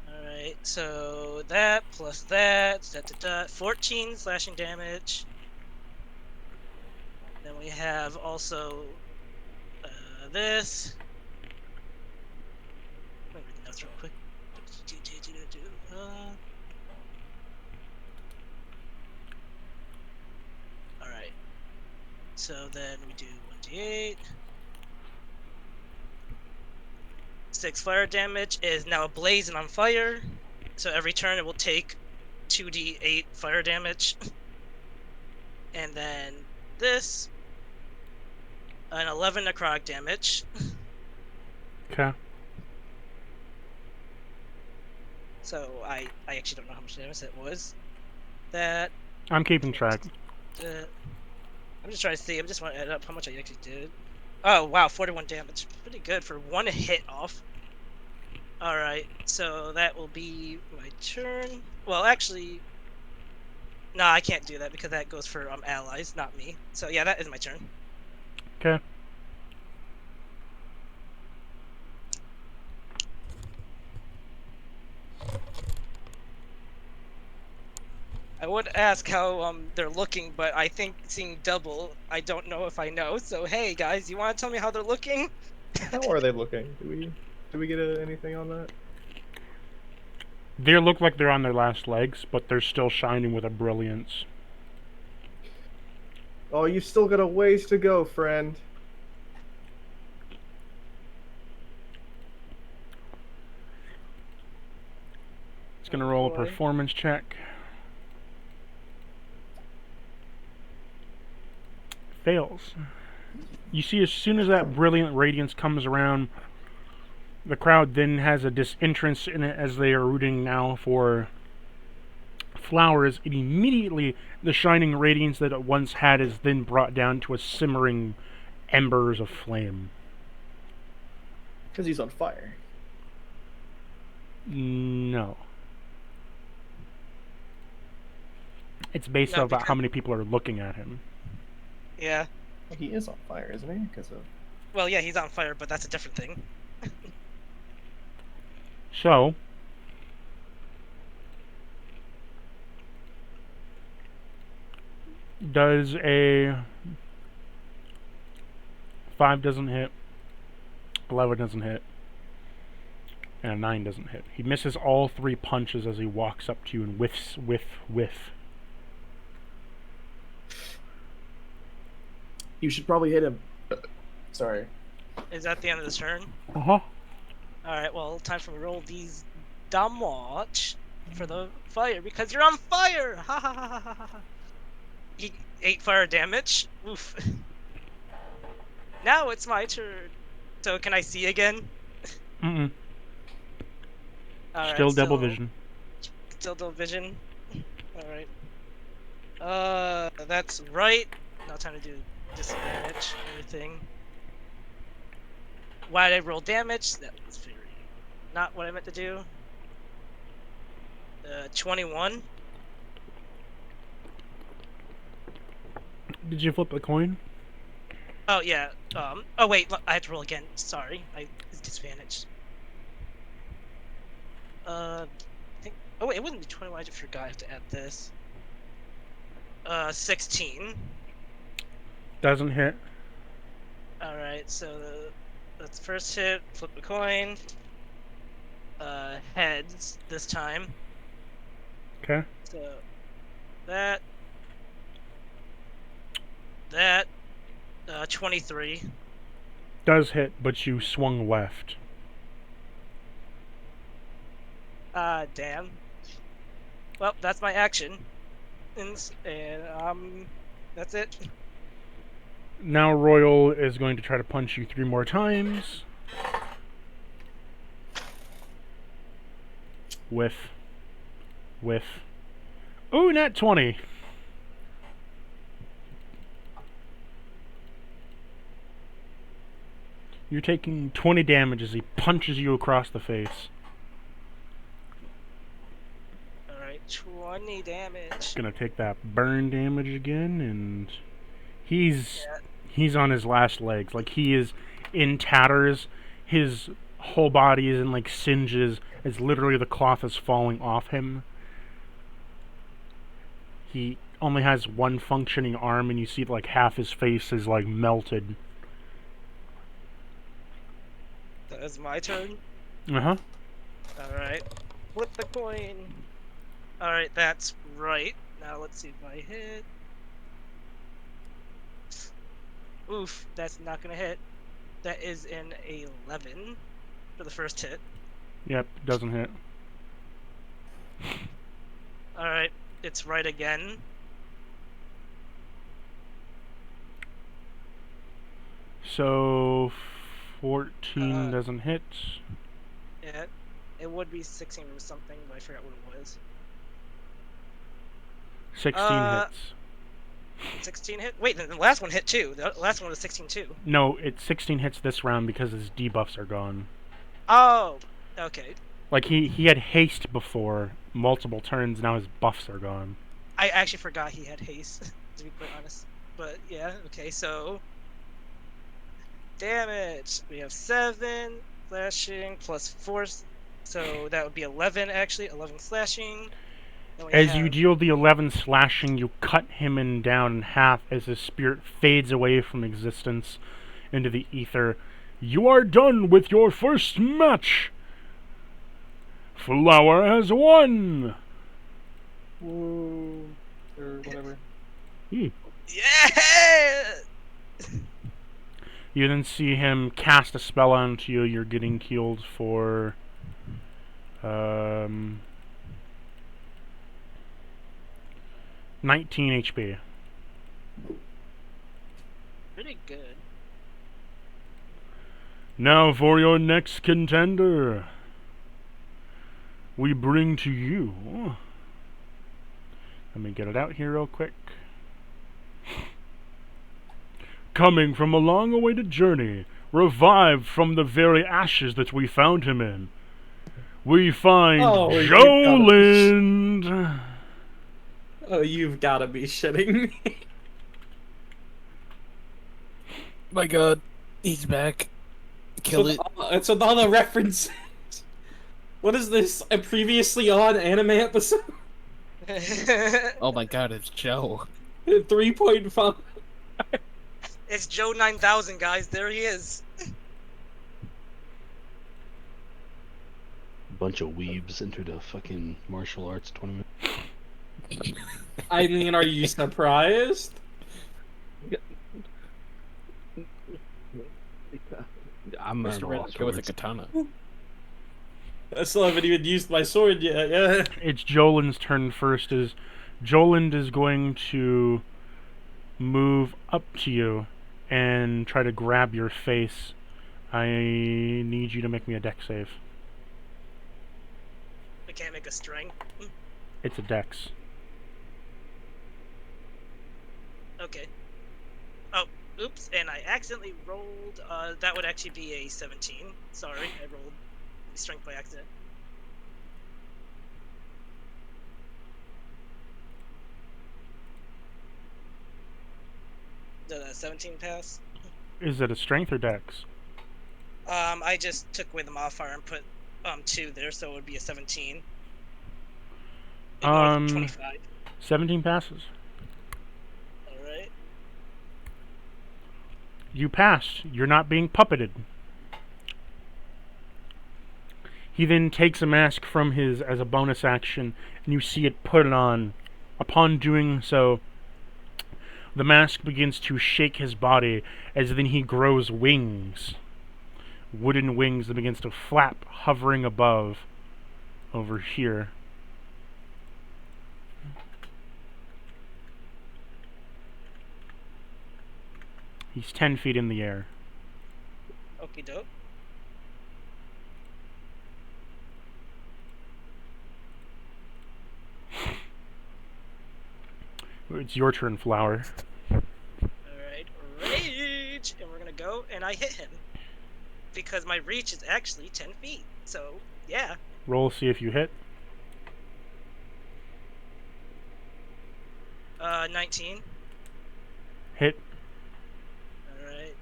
Alright, so that plus that, 14 slashing damage. Then we have also this. Let me read the notes real quick. Alright. So then we do 1d8. 6 fire damage is now ablaze and on fire. So every turn it will take 2d8 fire damage. And then this. An 11 necrotic damage. Okay. So I actually don't know how much damage that was. That. I'm keeping track. I'm just trying to see. I just want to add up how much I actually did. Oh wow, 41 damage. Pretty good for one hit off. Alright, so that will be my turn. Well, actually... No, I can't do that because that goes for allies, not me. So yeah, that is my turn. Okay. I would ask how they're looking, but I think seeing double, I don't know if I know. So hey guys, you want to tell me how they're looking? How are they looking? Do we? Do we get anything on that? They look like they're on their last legs, but they're still shining with a brilliance. Oh, you've still got a ways to go, friend. It's gonna roll a boy. performance check. Fails. You see, as soon as that brilliant radiance comes around, the crowd then has a disinterest in it as they are rooting now for flowers. And immediately, the shining radiance that it once had is then brought down to a simmering embers of flame. Because he's on fire. No. It's based No, on about how because- many people are looking at him. Yeah. He is on fire, isn't he? Because of... Well, yeah, he's on fire, but that's a different thing. So, does a 5 doesn't hit, 11 doesn't hit, and a 9 doesn't hit. He misses all 3 punches as he walks up to you and whiffs, whiff. You should probably hit him. Sorry. Is that the end of the turn? Uh-huh. Alright, well, time for me to roll these dumb watch for the fire, because you're on fire! Ha ha ha ha ha ha. 8 fire damage. Oof. Now it's my turn. So can I see again? Mm-mm. Alright, Still double so- vision. Still double vision. Alright. That's right. Now time to do disadvantage, everything. Why did I roll damage? That was very not what I meant to do. 21. Did you flip the coin? Oh yeah. Oh wait, I have to roll again. Sorry, it's disadvantage. I think. Oh wait, it wouldn't be 21. I just forgot. I have to add this. 16. Doesn't hit. All right, so that's the first hit. Flip a coin. Heads this time. Okay. So that 23. Does hit, but you swung left. Damn. Well, that's my action. And that's it. Now Royal is going to try to punch you 3 more times. Whiff. Ooh, nat 20. You're taking 20 damage as he punches you across the face. Alright, 20 damage. Gonna take that burn damage again, and he's on his last legs. Like, he is in tatters. His whole body is in like singes as literally the cloth is falling off him. He only has one functioning arm, and you see like half his face is like melted. That is my turn. Uh-huh. Alright. Flip the coin. Alright, that's right. Now let's see if I hit. Oof, that's not gonna hit. That is an 11 for the first hit. Yep, doesn't hit. Alright, it's right again. So 14 doesn't hit. Yeah, it would be 16 or something, but I forgot what it was. 16 hits. 16 hit? Wait, the last one hit too. The last one was 16 too. No, it's 16 hits this round because his debuffs are gone. Oh, okay. Like, he had haste before, multiple turns, now his buffs are gone. I actually forgot he had haste, to be quite honest. But yeah, okay, so damage. We have 7 slashing plus 4, so that would be 11 actually. 11 slashing. Then we As you have- deal the 11 slashing, you cut him down in half as his spirit fades away from existence into the ether. You are done with your first match. Flower has won. Whoa. Or whatever. Yeah! You then see him cast a spell onto you. You're getting healed for 19 HP. Pretty good. Now for your next contender, we bring to you... Let me get it out here real quick. Coming from a long-awaited journey, revived from the very ashes that we found him in, we find Joland. Oh, you've got to be shitting me. My god, he's back. Kill it. It's with all the references. What is this? A previously on anime episode? Oh my god, it's Joe. 3.5. It's Joe 9000, guys. There he is. Bunch of weebs entered a fucking martial arts tournament. I mean, are you surprised? I'm Mr. Red go with a katana. I still haven't even used my sword yet. Yeah. It's Joland's turn first. Joland is going to move up to you and try to grab your face. I need you to make me a dex save. I can't make a string. It's a dex. Okay. Oh, oops, and I accidentally rolled, that would actually be a 17. Sorry, I rolled strength by accident. Did a 17 pass? Is it a strength or dex? I just took away the modifier and put 2 there, so it would be a 17. 25. 17 passes. Alright. You passed. You're not being puppeted. He then takes a mask from his as a bonus action, and you see it put it on. Upon doing so, the mask begins to shake his body as then he grows wings. Wooden wings that begins to flap, hovering above over here. He's 10 feet in the air. Okie doke. It's your turn, Flower. Alright, rage! And we're gonna go, and I hit him. Because my reach is actually 10 feet. So, yeah. Roll, see if you hit. 19. Hit. Alright.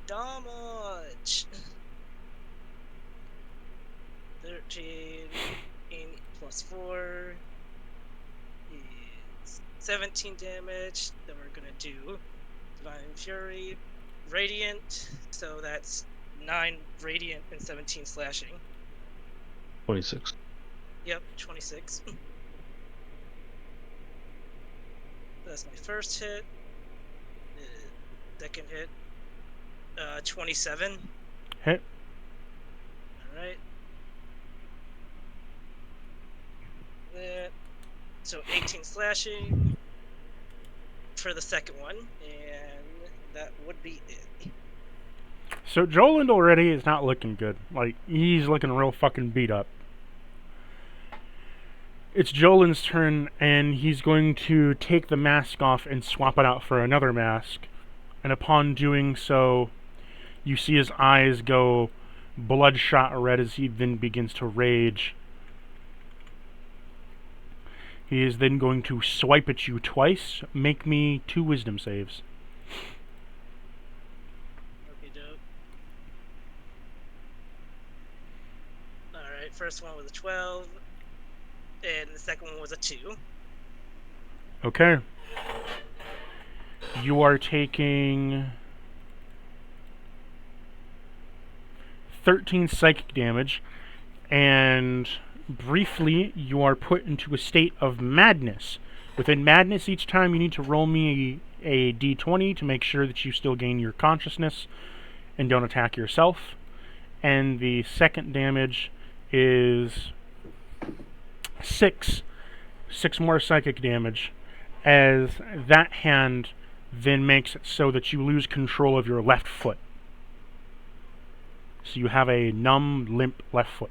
Damage! 13 plus 4 is 17 damage. Then we're gonna do Divine Fury, Radiant, so that's 9 Radiant and 17 slashing. 26. Yep, 26. That's my first hit. Second hit, 27. Hit. Alright. So 18 slashing for the second one, and that would be it. So Joland already is not looking good. Like, he's looking real fucking beat up. It's Joland's turn, and he's going to take the mask off and swap it out for another mask. And upon doing so, you see his eyes go bloodshot red as he then begins to rage. He is then going to swipe at you twice. Make me 2 wisdom saves. Okay, dope. Alright, first one was a 12, and the second one was a 2. Okay. You are taking 13 psychic damage, and briefly you are put into a state of madness. Within madness, each time you need to roll me a d20 to make sure that you still gain your consciousness and don't attack yourself. And the second damage is 6 more psychic damage, as that hand then makes it so that you lose control of your left foot. So you have a numb, limp left foot.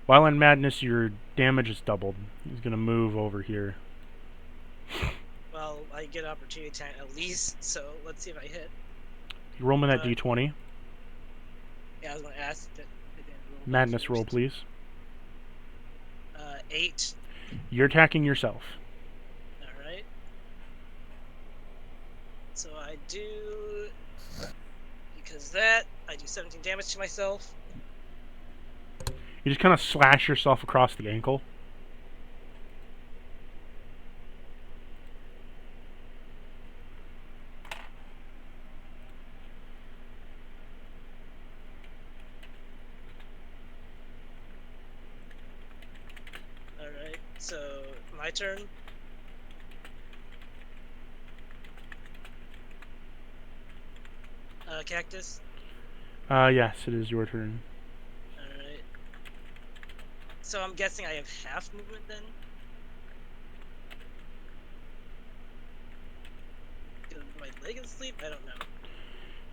While in madness, your damage is doubled. He's going to move over here. Well, I get opportunity attack at least, so let's see if I hit. You roll me that d20. Yeah, I was going to ask that. Madness roll, please. 8. You're attacking yourself. Alright. So I do... Because that, I do 17 damage to myself. You just kind of slash yourself across the ankle. Alright, so my turn. Cactus. Yes, it is your turn. Alright. So I'm guessing I have half movement then? Is my leg asleep? I don't know.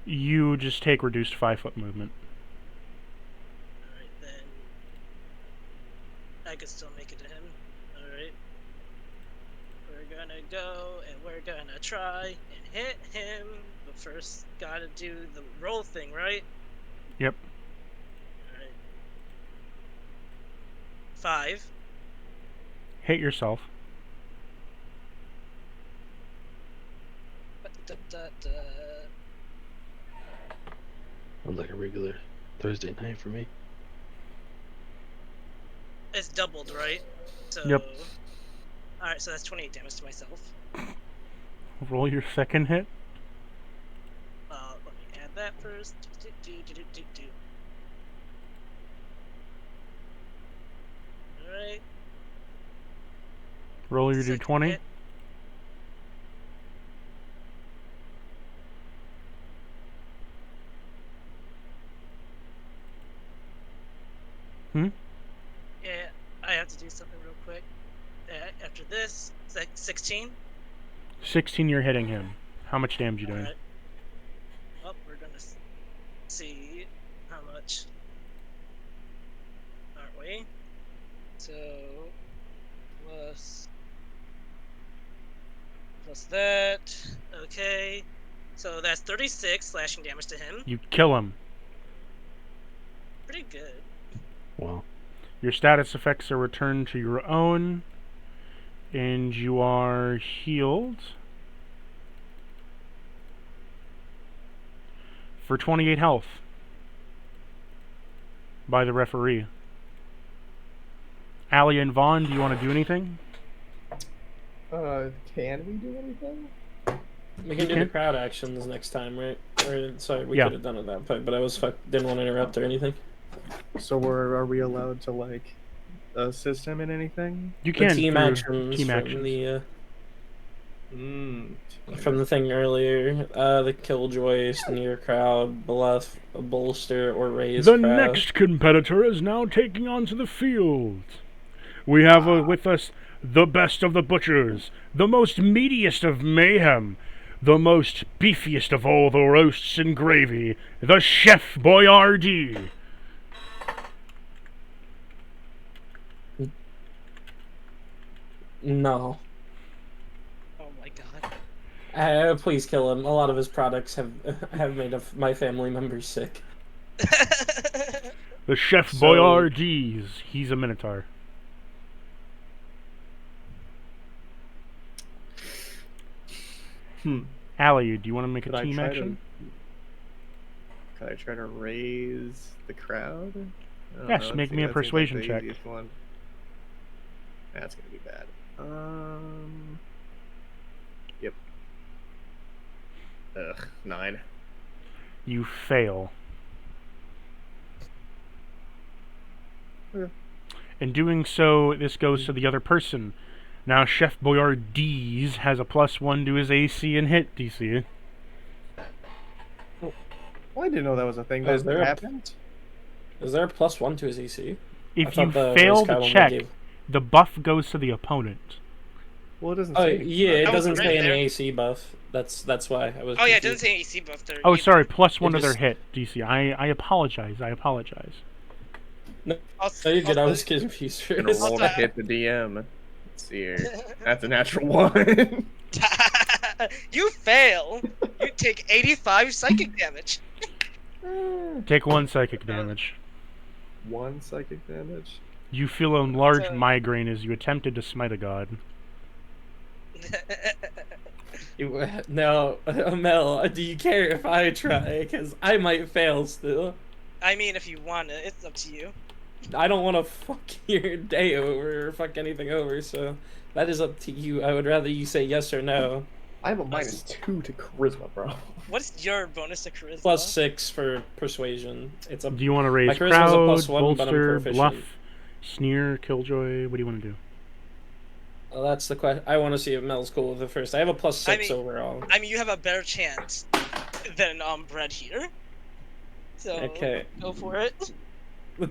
You just take reduced 5-foot movement. Alright, then I could still make it to him. Alright. We're gonna go and we're gonna try and hit him. But first, gotta do the roll thing, right? Yep. Alright. 5. Hit yourself. Sounds like a regular Thursday night for me. It's doubled, right? So, Yep. Alright, so that's 28 damage to myself. Roll your second hit. Let me add that first. Alright. Roll your Second d20. hit. Hmm? Yeah, I have to do something real quick. After this, 16. 16, you're hitting him. How much damage you doing? Alright. Well, we're gonna see how much. Aren't we? So, plus that. Okay. So that's 36 slashing damage to him. You kill him. Pretty good. Wow. Your status effects are returned to your own, and you are healed for 28 health by the referee. Allie and Vaughn, do you want to do anything? Can we do anything? We can do the Okay. crowd actions next time, right? Or sorry, we Yeah. could have done it that point, but I was didn't want to interrupt or anything. So are we allowed to like assist him in anything? You The can team through actions team from actions. the Mm. from the thing earlier, the killjoy, sneer crowd, bluff, bolster, or raise The crowd. next competitor is now taking onto the field. We have with us the best of the butchers, the most meatiest of mayhem, the most beefiest of all the roasts and gravy, the Chef Boyardee. No. Oh my god. Please kill him. A lot of his products have made my family members sick. The Chef So- Boyardees. He's a Minotaur. Allie, do you want to make a Could I team try action? Could I try to raise the crowd? I don't Yes, know, make me a that seems like persuasion the check. easiest one. That's gonna be bad. Yep. Ugh, 9. You fail. Okay. In doing so, this goes to the other person. Now, Chef Boyardees has a +1 to his AC and hit DC. Well, I didn't know that was a thing Is that there a- happened. Is there a +1 to his AC? I If thought you the fail race the card only check, gave- the buff goes to the opponent. Well, it doesn't Oh say anything yeah, about it That was doesn't right say any there. AC buff. That's why I was. Oh yeah, it confused. doesn't say AC buff there. Oh, sorry, +1 to their just- hit, DC. I apologize. I apologize. No, Also, you're good. I also- was confused for Gonna a roll to Also- hit the DM. Let's see here. That's a natural 1. You fail. You take 85 psychic damage. Take 1 psychic damage. 1 psychic damage. You feel a large So- migraine as you attempted to smite a god. No, Mel, do you care if I try? Because I might fail still. I mean, if you want it, it's up to you. I don't want to fuck your day over or fuck anything over, so that is up to you. I would rather you say yes or no. I have a -2 to charisma, bro. What's your bonus to charisma? +6 for persuasion. It's a Do you want to raise charisma's a crowd, +1, but I'm bolster, proficient. bluff, sneer, killjoy? What do you want to do? Well, that's the question. I want to see if Mel's cool with it first. I have a +6 I mean- overall. I mean, you have a better chance than Brett here. So Okay. go for it.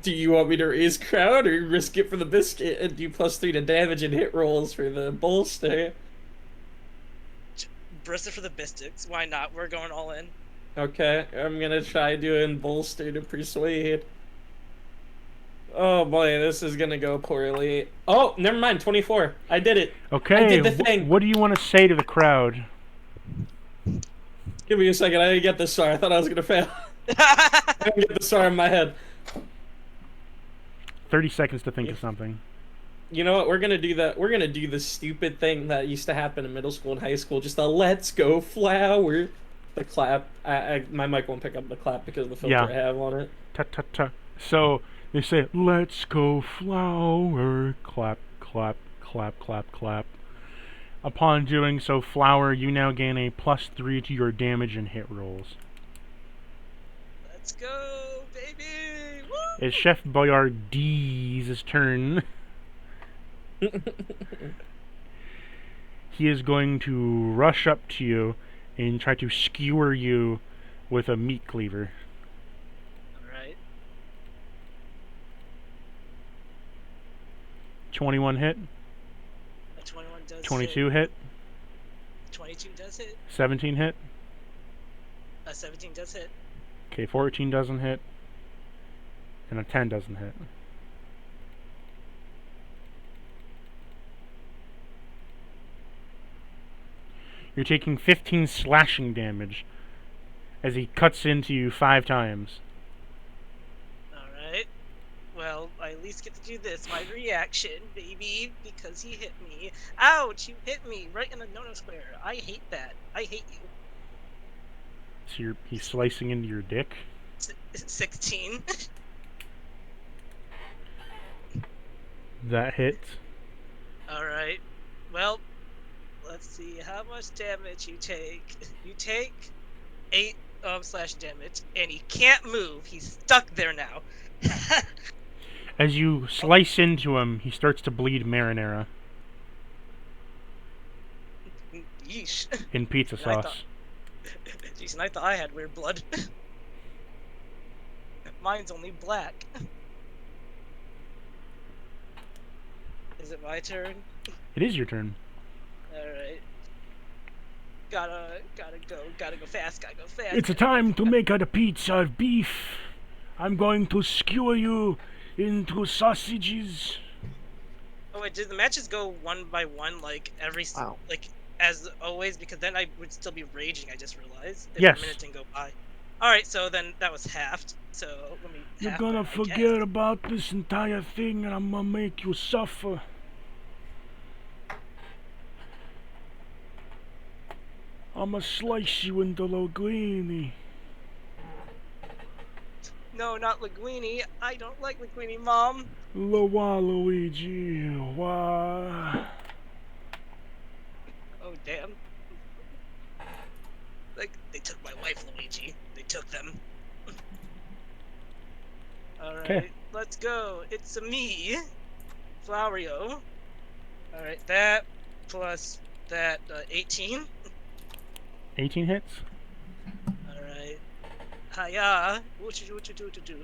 Do you want me to raise crowd or risk it for the biscuit and do +3 to damage and hit rolls for the bolster? Burst it for the biscuits. Why not? We're going all in. Okay, I'm gonna try doing bolster to persuade. Oh boy, this is gonna go poorly. Oh, never mind, 24. I did it. Okay, I did the thing. what do you want to say to the crowd? Give me a second, I didn't get this far. I thought I was gonna fail. I didn't get this far in my head. 30 seconds to think of something. You know what? We're gonna do that. We're gonna do the stupid thing that used to happen in middle school and high school. Just a "Let's go flower." The clap. My mic won't pick up the clap because of the filter Yeah. I have on it. Ta ta ta. So they say, "Let's go flower." Clap, clap, clap, clap, clap. Upon doing so, flower, you now gain a +3 to your damage and hit rolls. Let's go, baby! Woo! It's Chef Boyardees' turn. He is going to rush up to you and try to skewer you with a meat cleaver. Alright. 21 hit, A 21 does 22 hit, 22 does hit. 17 hit. A 17 does hit. Okay, 14 doesn't hit, and a 10 doesn't hit. You're taking 15 slashing damage as he cuts into you 5 times. Alright. Well, I at least get to do this. My reaction, baby, because he hit me. Ouch! You hit me right in the no-no square. I hate that. I hate you. So he's slicing into your dick. 16. That hits. Alright. Well, let's see how much damage you take. You take 8 slash damage, and he can't move. He's stuck there now. As you slice into him, he starts to bleed marinara Yeesh. in pizza I thought- sauce. Jeez, and I thought I had weird blood. Mine's only black. Is it my turn? It is your turn. Alright. Gotta go fast, gotta go fast. It's a time to make a pizza of beef. I'm going to skewer you into sausages. Oh wait, did the matches go one by one, like Wow. like as always? Because then I would still be raging. I just realized. If Yes. A minute didn't go by. All right, so then that was halved. So let me. You're half gonna my forget cast. about this entire thing and I'm gonna make you suffer. I'ma slice you into linguine. No, not linguine. I don't like linguine, Mom. Waluigi, wah. damn. Like, they took my wife, Luigi. They took them. Alright, let's go. It's a me, Flowerio. Alright, that plus that 18. 18 hits. Alright. Hiya. What you do?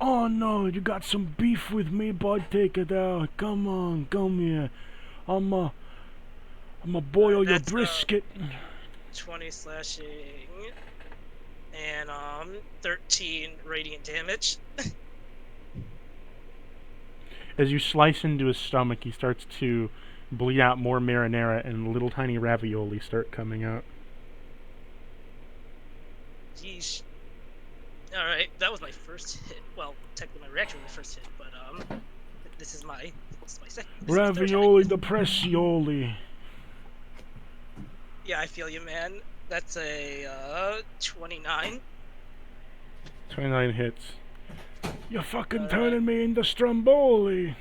Oh no, you got some beef with me, bud. Take it out. Come on, come here. I'ma boil your That's, brisket. 20 slashing and 13 radiant damage. As you slice into his stomach, he starts to bleed out more marinara, and little tiny ravioli start coming out. Yeesh. Alright, that was my first hit. Well, technically my reaction was my first hit, but this is my second. Ravioli the pressioli. Yeah, I feel you, man. That's a 29. 29 hits. You're fucking turning me into Stromboli.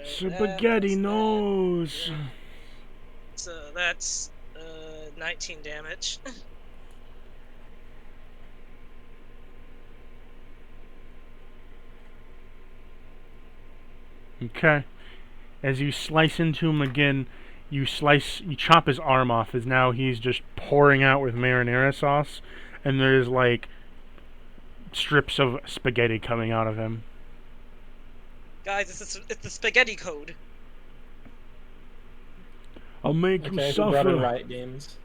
Spaghetti nose. Yeah. So that's 19 damage. Okay. As you slice into him again, you chop his arm off, as now he's just pouring out with marinara sauce, and there's like strips of spaghetti coming out of him. Guys, it's the spaghetti code. I'll make you who brought in suffer. Riot Games?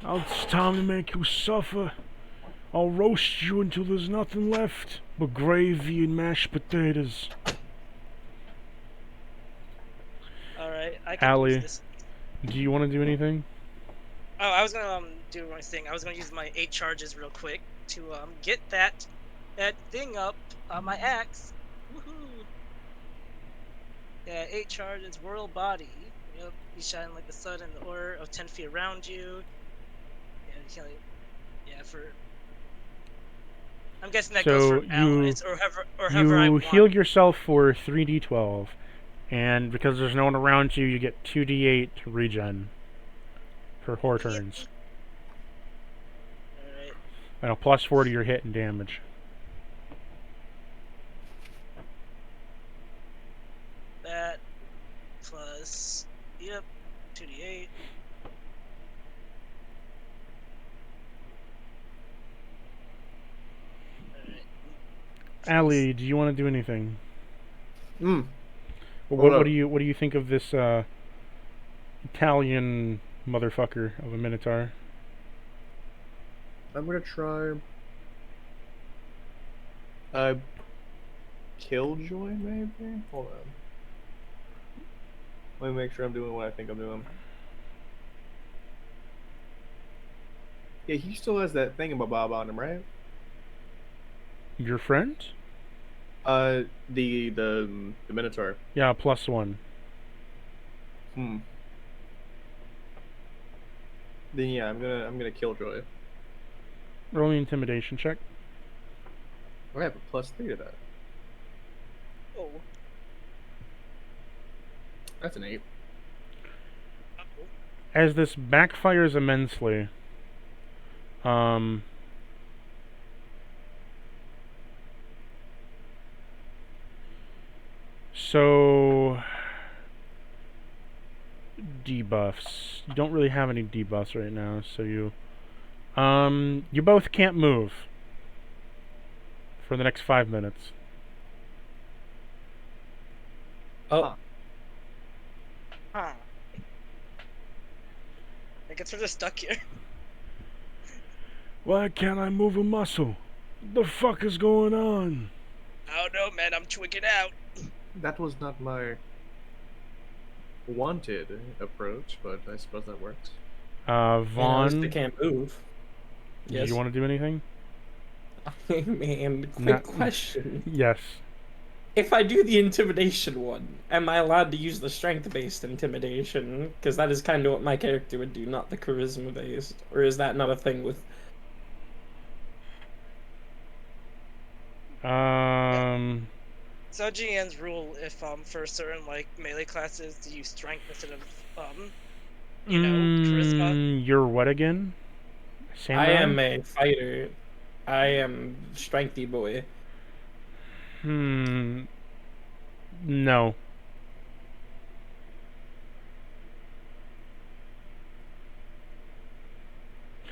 It's time to make you suffer. I'll roast you until there's nothing left but gravy and mashed potatoes. Alright, I can Allie, use this. do you want to do anything? Oh, I was gonna do my thing. I was gonna use my 8 charges real quick to get that thing up on my axe. Woohoo! Yeah, 8 charges, whirl body. Yep, you shine like the sun in the aura of 10 feet around you. Yeah, for. I'm guessing that goes for allies or however I You want. heal yourself for 3d12, and because there's no one around you, you get 2d8 regen for 4 turns. Alright. And a plus 4 to your hit and damage. That plus, yep, 2d8. Alright. Allie, do you want to do anything? Hmm. What do you think of this Italian motherfucker of a minotaur? I'm gonna try. Killjoy, maybe? Hold on. Let me make sure I'm doing what I think I'm doing. Yeah, he still has that thingamabob on him, right? Your friend? The Minotaur. Yeah, +1. Then yeah, I'm gonna Killjoy. Roll an intimidation check. I have a +3 to that. Oh. That's an 8. As this backfires immensely, so debuffs. You don't really have any debuffs right now, so you both can't move for the next 5 minutes. Oh, Huh. I guess we're just stuck here. Why can't I move a muscle? What the fuck is going on? I don't know, man. I'm twigging out. That was not my wanted approach, but I suppose that works. Vaughn, they can't move. do Yes. you want to do anything? Man, quick Not- question. Yes. If I do the intimidation one, am I allowed to use the strength-based intimidation? Because that is kind of what my character would do, not the charisma-based. Or is that not a thing with... So GN's rule, if for certain like melee classes, to use strength instead of charisma. You're what again? Samurai? I am a fighter. I am strengthy boy. No.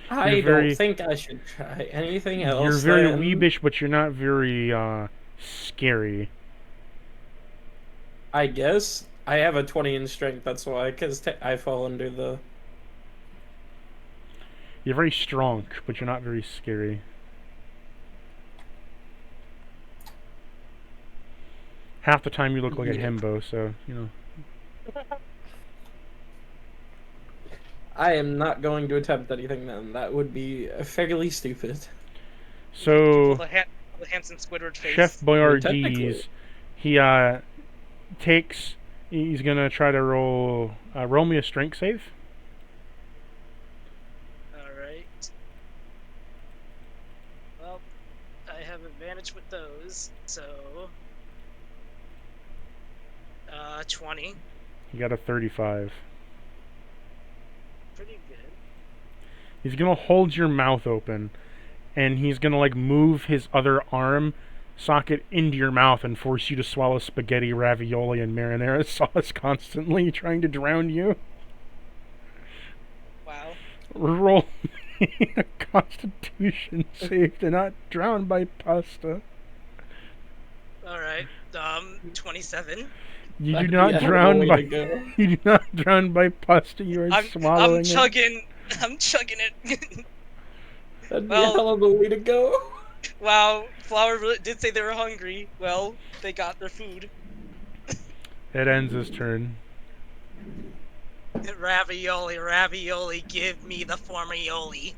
I very- don't think I should try anything else. You're very then. weebish, but you're not very scary. I guess I have a 20 in strength. That's why, because I fall under the. You're very strong, but you're not very scary. Half the time you look like a Yeah. himbo, so, you know. I am not going to attempt anything then. That would be fairly stupid. So, The handsome Squidward face. Chef technically. Boyardee, he he's gonna try to roll me a strength save. Alright. Well, I have advantage with those, so 20. He got a 35. Pretty good. He's gonna hold your mouth open, and he's gonna like move his other arm socket into your mouth and force you to swallow spaghetti, ravioli, and marinara sauce constantly, trying to drown you. Wow. Roll me a Constitution save to not drown by pasta. Alright. 27. You do That'd not be a drown way by to go. you do not drown by pasta. You are swallowing I'm chugging. I'm chugging it. That'd be Well- a hell of a way to go. Wow, Flower really did say they were hungry. Well, they got their food. it. It ends his turn. Ravioli, ravioli, give me the formioli.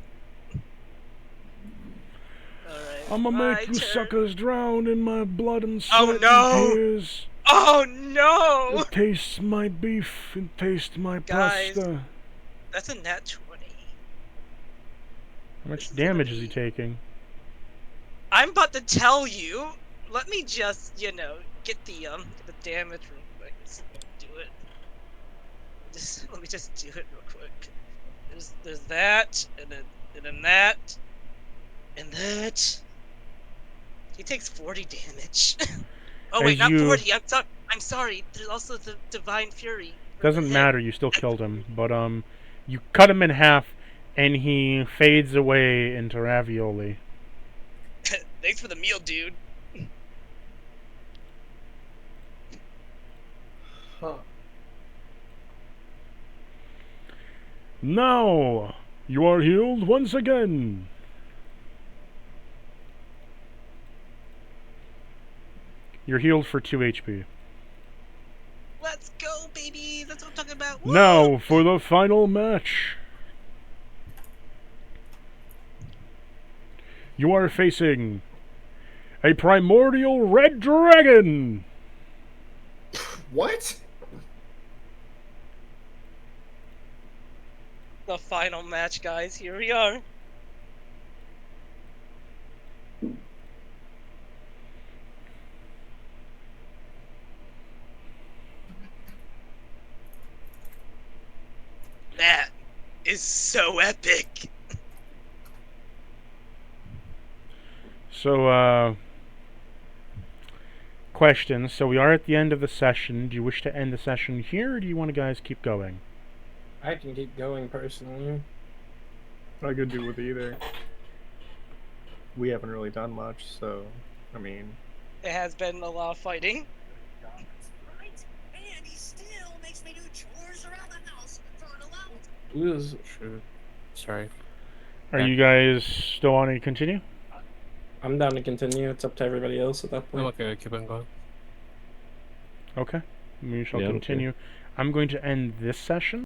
Alright. I'ma my make you turn. suckers drown in my blood and sweat Oh, no! and tears. Oh no! It tastes my beef, it tastes my Guys. pasta. That's a nat 20. How much damage is he taking? I'm about to tell you. Let me just, get the damage real quick. Let's do it. Let me just do it real quick. There's that, and then that, and that. He takes 40 damage. Oh wait, As not you- 40. I'm sorry. There's also the Divine Fury. Doesn't matter, you still killed him. But you cut him in half, and he fades away into ravioli. Thanks for the meal, dude. Huh. Now, you are healed once again. You're healed for 2 HP. Let's go, baby. That's what I'm talking about. Woo! Now for the final match. You are facing a primordial red dragon. What? The final match, guys. Here we are. That is so epic. So, questions. So we are at the end of the session. Do you wish to end the session here, or do you want to guys keep going? I can keep going personally. I could do with either. We haven't really done much, so I mean, It has been a lot of fighting. Right? And he still makes me do chores around the house for an allowance. Ooh, Sure. Sorry. Are Yeah. you guys still wanting to continue? I'm down to continue. It's up to everybody else at that I'm point. okay. Keep on going. Okay. We shall Yeah, okay. continue. I'm going to end this session.